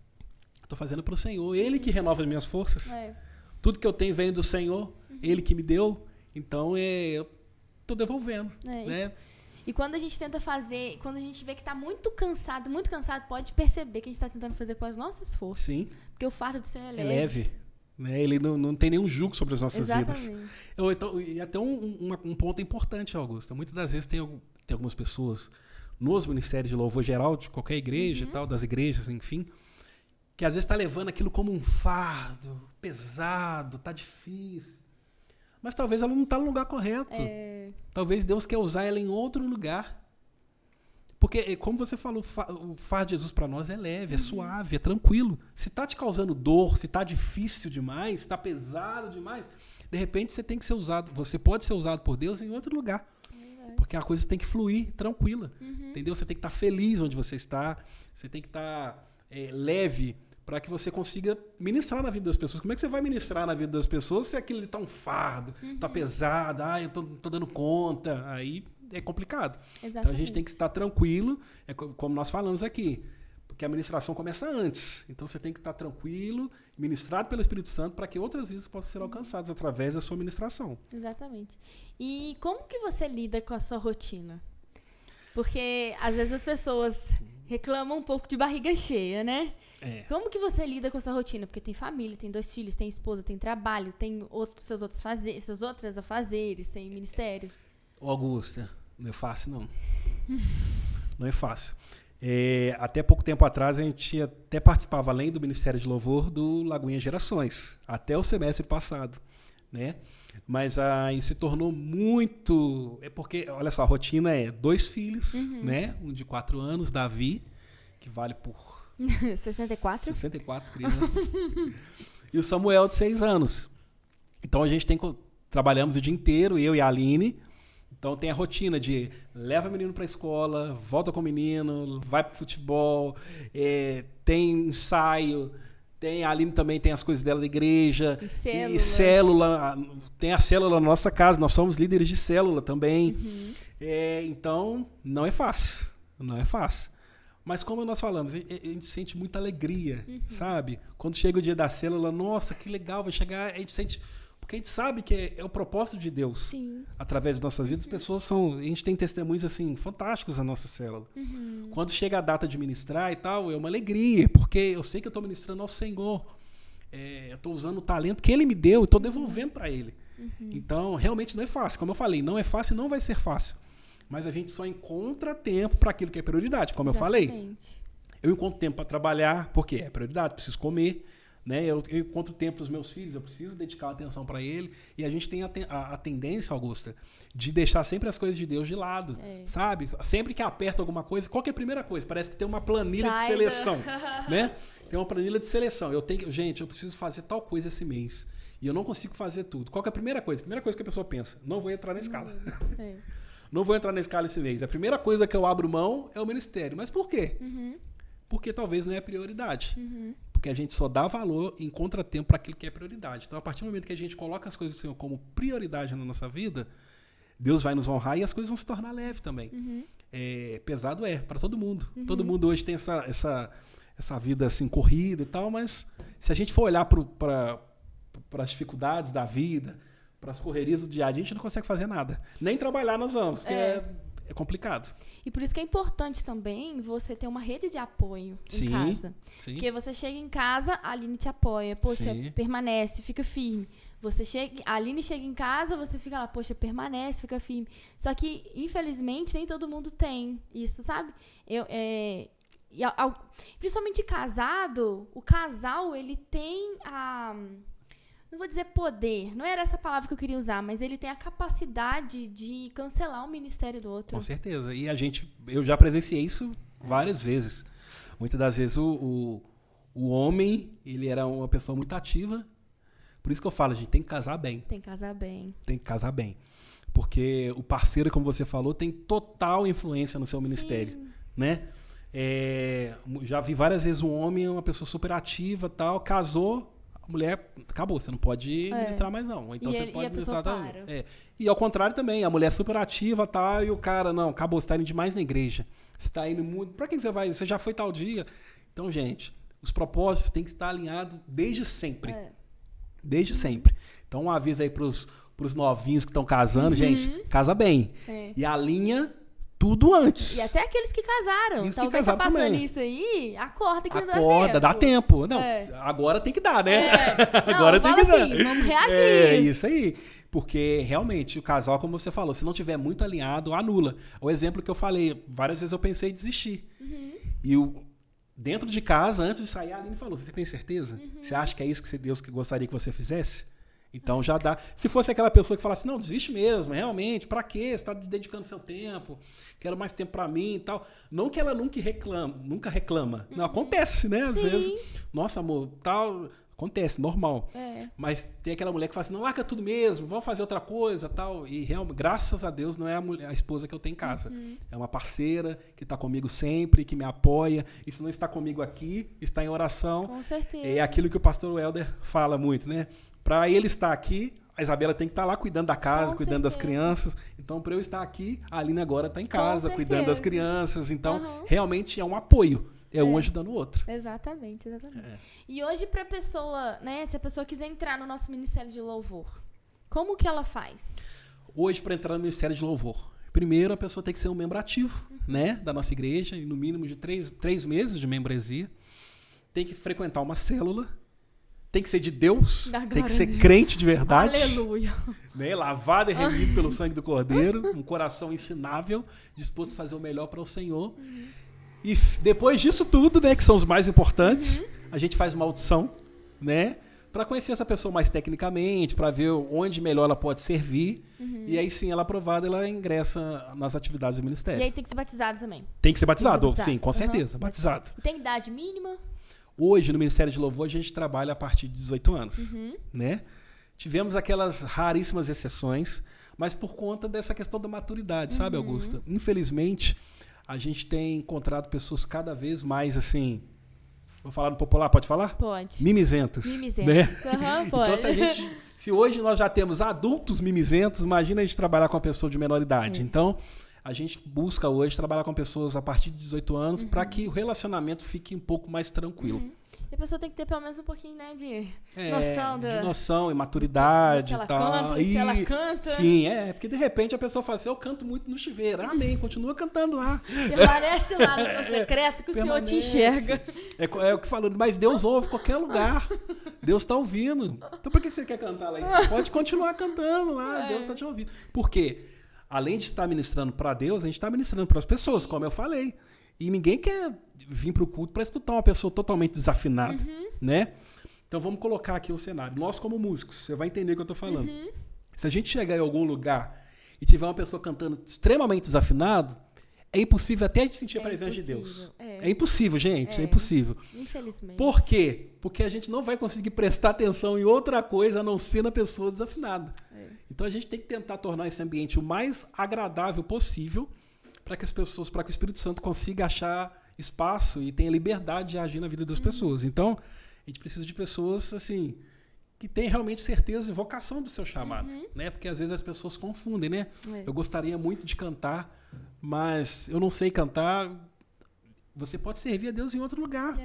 tô fazendo para o Senhor. Ele que renova as minhas forças. Tudo que eu tenho vem do Senhor. Ele que me deu. Então, eu tô devolvendo. Né? E quando a gente tenta fazer, quando a gente vê que está muito cansado, pode perceber que a gente está tentando fazer com as nossas forças. Sim. Porque o fardo do Senhor é leve. É leve. Né? Ele não tem nenhum jugo sobre as nossas vidas. Exatamente. E até um ponto importante, Augusto. Muitas das vezes tem algumas pessoas nos ministérios de louvor geral, de qualquer igreja e tal, das igrejas, enfim, que às vezes está levando aquilo como um fardo, pesado, está difícil. Mas talvez ela não está no lugar correto. Talvez Deus quer usar ela em outro lugar. Porque, como você falou, o fardo de Jesus para nós é leve, é suave, é tranquilo. Se está te causando dor, se está difícil demais, se está pesado demais, de repente você tem que ser usado, você pode ser usado por Deus em outro lugar. Porque a coisa tem que fluir tranquila. Entendeu? Você tem que estar feliz onde você está, você tem que estar leve para que você consiga ministrar na vida das pessoas. Como é que você vai ministrar na vida das pessoas se aquilo está um fardo, está pesado, eu tô dando conta, aí é complicado. Exatamente. Então a gente tem que estar tranquilo, como nós falamos aqui, porque a ministração começa antes. Então você tem que estar tranquilo, ministrado pelo Espírito Santo, para que outras vidas possam ser alcançadas através da sua ministração. Exatamente. E como que você lida com a sua rotina? Porque às vezes as pessoas reclamam um pouco de barriga cheia, né? Como que você lida com a sua rotina? Porque tem família, tem 2 filhos, tem esposa, tem trabalho, tem seus outros afazeres, tem ministério. Augusta, não é fácil, não. Não é fácil. Até pouco tempo atrás, a gente até participava, além do Ministério de Louvor, do Lagoinha Gerações, até o semestre passado, né? Mas aí se tornou muito... porque, olha só, a rotina é 2 filhos, né? Um de 4 anos, Davi, que vale por... 64? 64 crianças. E o Samuel, de 6 anos. Então, a gente trabalhamos o dia inteiro, eu e a Aline. Então, tem a rotina de leva o menino para a escola, volta com o menino, vai para o futebol, tem ensaio, a Aline também tem as coisas dela da igreja. E célula. Tem a célula na nossa casa, nós somos líderes de célula também. Então, não é fácil. Não é fácil. Mas como nós falamos, a gente sente muita alegria, sabe? Quando chega o dia da célula, nossa, que legal, vai chegar, a gente sente... Porque a gente sabe que é o propósito de Deus. Sim. Através de nossas vidas, as pessoas a gente tem testemunhos assim, fantásticos na nossa célula. Quando chega a data de ministrar e tal, é uma alegria, porque eu sei que eu estou ministrando ao Senhor. Eu estou usando o talento que Ele me deu e estou devolvendo para Ele. Então, realmente não é fácil. Como eu falei, não é fácil e não vai ser fácil. Mas a gente só encontra tempo para aquilo que é prioridade, como eu falei. Eu encontro tempo para trabalhar, porque é prioridade, preciso comer. Né? Eu encontro tempo para os meus filhos, eu preciso dedicar atenção para ele. E a gente tem a tendência, Augusta, de deixar sempre as coisas de Deus de lado. Sabe? Sempre que aperta alguma coisa, qual que é a primeira coisa? Parece que tem uma planilha de seleção. Né? Tem uma planilha de seleção. Gente, eu preciso fazer tal coisa esse mês. E eu não consigo fazer tudo. Qual que é a primeira coisa? A primeira coisa que a pessoa pensa, não vou entrar na escala. Não vou entrar na escala esse mês. A primeira coisa que eu abro mão é o ministério. Mas por quê? Porque talvez não é a prioridade. Porque a gente só dá valor e encontra tempo para aquilo que é prioridade. Então, a partir do momento que a gente coloca as coisas do Senhor como prioridade na nossa vida, Deus vai nos honrar e as coisas vão se tornar leves também. Pesado para todo mundo. Todo mundo hoje tem essa vida assim, corrida e tal, mas se a gente for olhar para as dificuldades da vida, para as correrias do dia a dia, a gente não consegue fazer nada. Nem trabalhar nós vamos, porque é complicado. E por isso que é importante também você ter uma rede de apoio em casa. Sim. Porque você chega em casa, a Aline te apoia. Poxa, permanece, fica firme. A Aline chega em casa, você fica lá, poxa, permanece, fica firme. Só que, infelizmente, nem todo mundo tem isso, sabe? Principalmente casado, o casal, ele tem a... Não vou dizer poder, não era essa palavra que eu queria usar, mas ele tem a capacidade de cancelar o ministério do outro. Com certeza. E eu já presenciei isso várias vezes. Muitas das vezes o homem, ele era uma pessoa muito ativa. Por isso que eu falo, a gente tem que casar bem. Tem que casar bem. Tem que casar bem. Porque o parceiro, como você falou, tem total influência no seu ministério. Né? Já vi várias vezes um homem, uma pessoa super ativa, tal, casou, a mulher, acabou, você não pode ministrar mais não. Então você pode ministrar também. E ao contrário também, a mulher super ativa, tal, e o cara, não, acabou, você está indo demais na igreja. Você está indo muito. Para quem você vai? Você já foi tal dia? Então, gente, os propósitos têm que estar alinhados desde sempre. Desde sempre. Então, um aviso aí pros novinhos que estão casando, gente, casa bem. E alinha tudo antes. E até aqueles que casaram. E os talvez que casaram passando também. isso aí, acorda que não dá tempo. Acorda, dá tempo. Não, agora tem que dar, né? Agora não, tem que dar. Assim, vamos reagir. É isso aí. Porque, realmente, o casal, como você falou, se não tiver muito alinhado, anula. O exemplo que eu falei, várias vezes eu pensei em desistir. E Dentro de casa, antes de sair, a Aline falou, você tem certeza? Você acha que é isso que Deus gostaria que você fizesse? Então já dá. Se fosse aquela pessoa que falasse, não, desiste mesmo, realmente, pra quê? Você está dedicando seu tempo, quero mais tempo pra mim e tal. Não que ela nunca reclama. Não, acontece, né? Às vezes, nossa, amor, tal, acontece, normal. Mas tem aquela mulher que fala assim, não, larga tudo mesmo, vamos fazer outra coisa, tal. E realmente, graças a Deus, não é a esposa que eu tenho em casa. É uma parceira que está comigo sempre, que me apoia. E se não está comigo aqui, está em oração. Com certeza. É aquilo que o pastor Helder fala muito, né? Para ele estar aqui, a Isabela tem que estar lá cuidando da casa, cuidando das crianças. Então, para eu estar aqui, a Aline agora está em casa, cuidando das crianças. Então, realmente é um apoio. É um ajudando o outro. Exatamente. E hoje, para a pessoa, né? Se a pessoa quiser entrar no nosso Ministério de Louvor, como que ela faz? Hoje, para entrar no Ministério de Louvor, primeiro a pessoa tem que ser um membro ativo, né? Da nossa igreja, no mínimo de 3 meses de membresia. Tem que frequentar uma célula. Tem que ser de Deus, tem que ser crente de verdade. Aleluia. Né? Lavado e remido pelo sangue do Cordeiro, um coração ensinável, disposto a fazer o melhor para o Senhor. E depois disso tudo, né, que são os mais importantes, a gente faz uma audição, né, para conhecer essa pessoa mais tecnicamente, para ver onde melhor ela pode servir. E aí sim, ela aprovada, ela ingressa nas atividades do ministério. E aí tem que ser batizado também? Tem que ser batizado, sim, com certeza, batizado. E tem idade mínima? Hoje, no Ministério de Louvor, a gente trabalha a partir de 18 anos. Né? Tivemos aquelas raríssimas exceções, mas por conta dessa questão da maturidade, sabe, Augusta? Infelizmente, a gente tem encontrado pessoas cada vez mais, assim... Vou falar no popular, pode falar? Pode. Mimizentas. Mimizentas. Né? Pode. Então, se hoje nós já temos adultos mimizentos, imagina a gente trabalhar com uma pessoa de menor idade. Então... A gente busca hoje trabalhar com pessoas a partir de 18 anos para que o relacionamento fique um pouco mais tranquilo. E a pessoa tem que ter pelo menos um pouquinho, né, de noção. De noção e maturidade e tal. Canta, se ela canta. Sim, porque de repente a pessoa fala assim, eu canto muito no chuveiro. Amém, continua cantando lá. Permanece lá no teu secreto que o Senhor te enxerga. É o que falando, mas Deus ouve qualquer lugar. Deus está ouvindo. Então por que você quer cantar lá? Você pode continuar cantando lá, Deus está te ouvindo. Por quê? Além de estar ministrando para Deus, a gente está ministrando para as pessoas, como eu falei. E ninguém quer vir para o culto para escutar uma pessoa totalmente desafinada, né? Então vamos colocar aqui o cenário. Nós como músicos, você vai entender o que eu estou falando. Se a gente chegar em algum lugar e tiver uma pessoa cantando extremamente desafinado, é impossível até a gente sentir a presença de Deus. É impossível, gente, é impossível. Infelizmente. Por quê? Porque a gente não vai conseguir prestar atenção em outra coisa a não ser na pessoa desafinada. Então a gente tem que tentar tornar esse ambiente o mais agradável possível para que para que o Espírito Santo consiga achar espaço e tenha liberdade de agir na vida das pessoas. Então, a gente precisa de pessoas assim que tenham realmente certeza e vocação do seu chamado, né? Porque às vezes as pessoas confundem, né? Eu gostaria muito de cantar, mas eu não sei cantar. Você pode servir a Deus em outro lugar.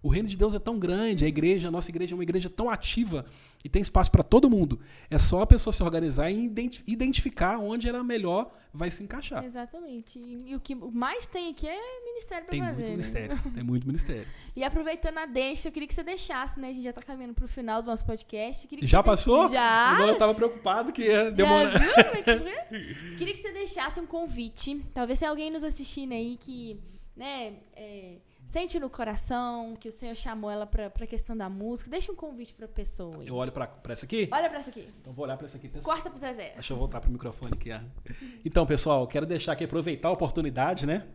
O reino de Deus é tão grande, a nossa igreja é uma igreja tão ativa e tem espaço para todo mundo. É só a pessoa se organizar e identificar onde ela melhor vai se encaixar. Exatamente. E o que mais tem aqui é ministério para fazer. Tem muito ministério, tem muito ministério. E aproveitando a deixa, eu queria que você deixasse, né? A gente já está caminhando para o final do nosso podcast. Já passou? Já. Eu estava preocupado que ia demorar. Queria que você deixasse um convite. Talvez tenha alguém nos assistindo aí que, né... sente no coração que o Senhor chamou ela para a questão da música. Deixa um convite para a pessoa. Aí. Eu olho para essa aqui? Olha para essa aqui. Então vou olhar para essa aqui, pessoal. Corta pro Zezé. Deixa eu voltar pro microfone aqui. Então, pessoal, quero deixar aqui, aproveitar a oportunidade, né?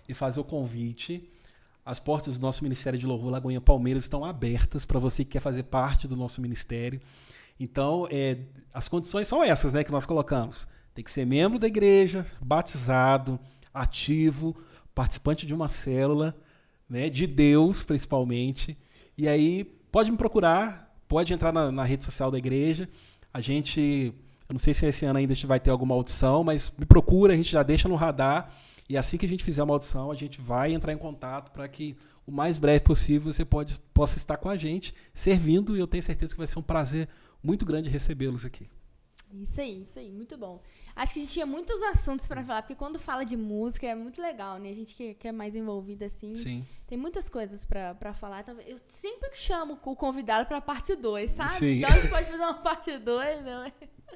E fazer o convite. As portas do nosso Ministério de Louvor Lagoinha Palmeiras estão abertas para você que quer fazer parte do nosso ministério. Então, as condições são essas, né, que nós colocamos. Tem que ser membro da igreja, batizado, ativo, participante de uma célula, né, de Deus, principalmente. E aí, pode me procurar, pode entrar na rede social da igreja. Eu não sei se esse ano ainda a gente vai ter alguma audição, mas me procura, a gente já deixa no radar. E assim que a gente fizer uma audição, a gente vai entrar em contato para que o mais breve possível você possa estar com a gente, servindo. E eu tenho certeza que vai ser um prazer muito grande recebê-los aqui. Isso aí, muito bom. Acho que a gente tinha muitos assuntos pra falar, porque quando fala de música é muito legal, né? A gente que é mais envolvida assim, Sim. tem muitas coisas pra falar. Eu sempre chamo o convidado pra parte 2, sabe? Sim. Então a gente pode fazer uma parte 2, não é?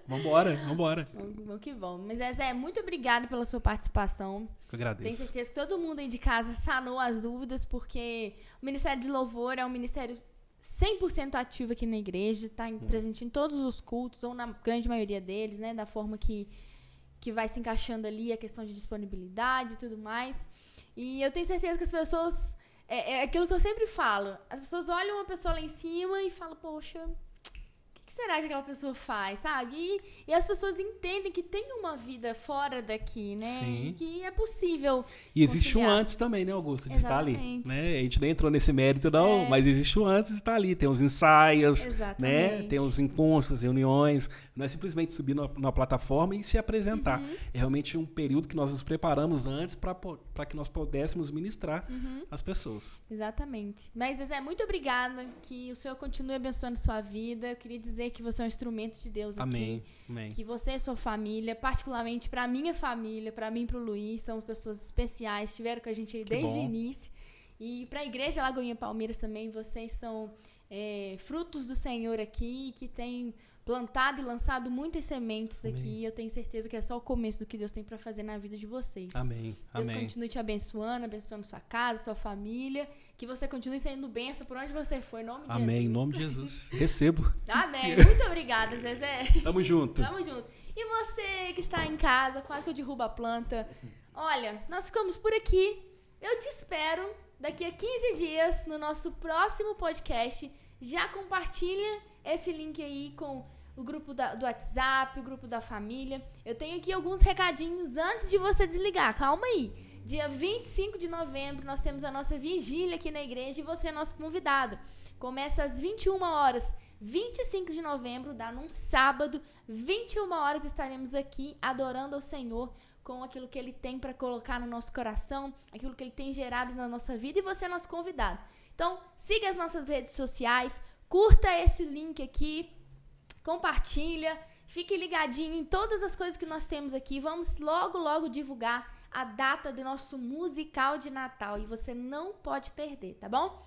Vambora. Bom que bom. Mas, Zezé, muito obrigada pela sua participação. Eu agradeço. Tenho certeza que todo mundo aí de casa sanou as dúvidas, porque o Ministério de Louvor é um ministério 100% ativo aqui na igreja, está presente em todos os cultos, ou na grande maioria deles, né? Da forma que vai se encaixando ali, a questão de disponibilidade e tudo mais. E eu tenho certeza que as pessoas... É aquilo que eu sempre falo. As pessoas olham uma pessoa lá em cima e falam, poxa... O que será que aquela pessoa faz, sabe? E as pessoas entendem que tem uma vida fora daqui, né? Sim. Que é possível. E existe conciliar. um antes também, né, Augusto? De estar ali. Exatamente. Né? A gente nem entrou nesse mérito, não, mas existe um antes de estar ali. Tem os ensaios, né? Tem os encontros, reuniões. Não é simplesmente subir numa plataforma e se apresentar. É realmente um período que nós nos preparamos antes para que nós pudéssemos ministrar as pessoas. Exatamente. Mas, Zezé, muito obrigada. Que o Senhor continue abençoando sua vida. Eu queria dizer que você é um instrumento de Deus Amém. aqui. Amém. Que você e sua família, particularmente para minha família, para mim e para o Luiz, são pessoas especiais. Estiveram com a gente aí desde o início. E para a Igreja Lagoinha Palmeiras também, vocês são frutos do Senhor aqui, que tem plantado e lançado muitas sementes aqui. Eu tenho certeza que é só o começo do que Deus tem para fazer na vida de vocês. Amém. Deus continue te abençoando sua casa, sua família. Que você continue sendo bênção por onde você for, em nome de Jesus. Amém, em nome de Jesus. Recebo. Amém. Muito obrigada, Zezé. Tamo junto. Tamo junto. E você que está em casa, quase que eu derrubo a planta. Olha, nós ficamos por aqui. Eu te espero daqui a 15 dias no nosso próximo podcast. Já compartilha esse link aí com o grupo do WhatsApp, o grupo da família. Eu tenho aqui alguns recadinhos antes de você desligar. Calma aí. Dia 25 de novembro, nós temos a nossa vigília aqui na igreja e você é nosso convidado. Começa às 21 horas. 25 de novembro, dá num sábado. 21 horas estaremos aqui adorando ao Senhor com aquilo que Ele tem para colocar no nosso coração, aquilo que Ele tem gerado na nossa vida e você é nosso convidado. Então, siga as nossas redes sociais, curta esse link aqui, compartilha, fique ligadinho em todas as coisas que nós temos aqui. Vamos logo divulgar a data do nosso musical de Natal e você não pode perder, tá bom?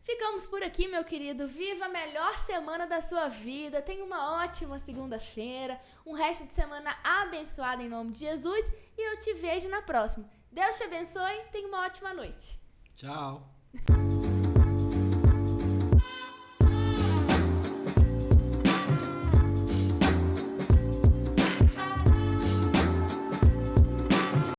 Ficamos por aqui, meu querido. Viva a melhor semana da sua vida. Tenha uma ótima segunda-feira, um resto de semana abençoado em nome de Jesus e eu te vejo na próxima. Deus te abençoe, tenha uma ótima noite. Tchau.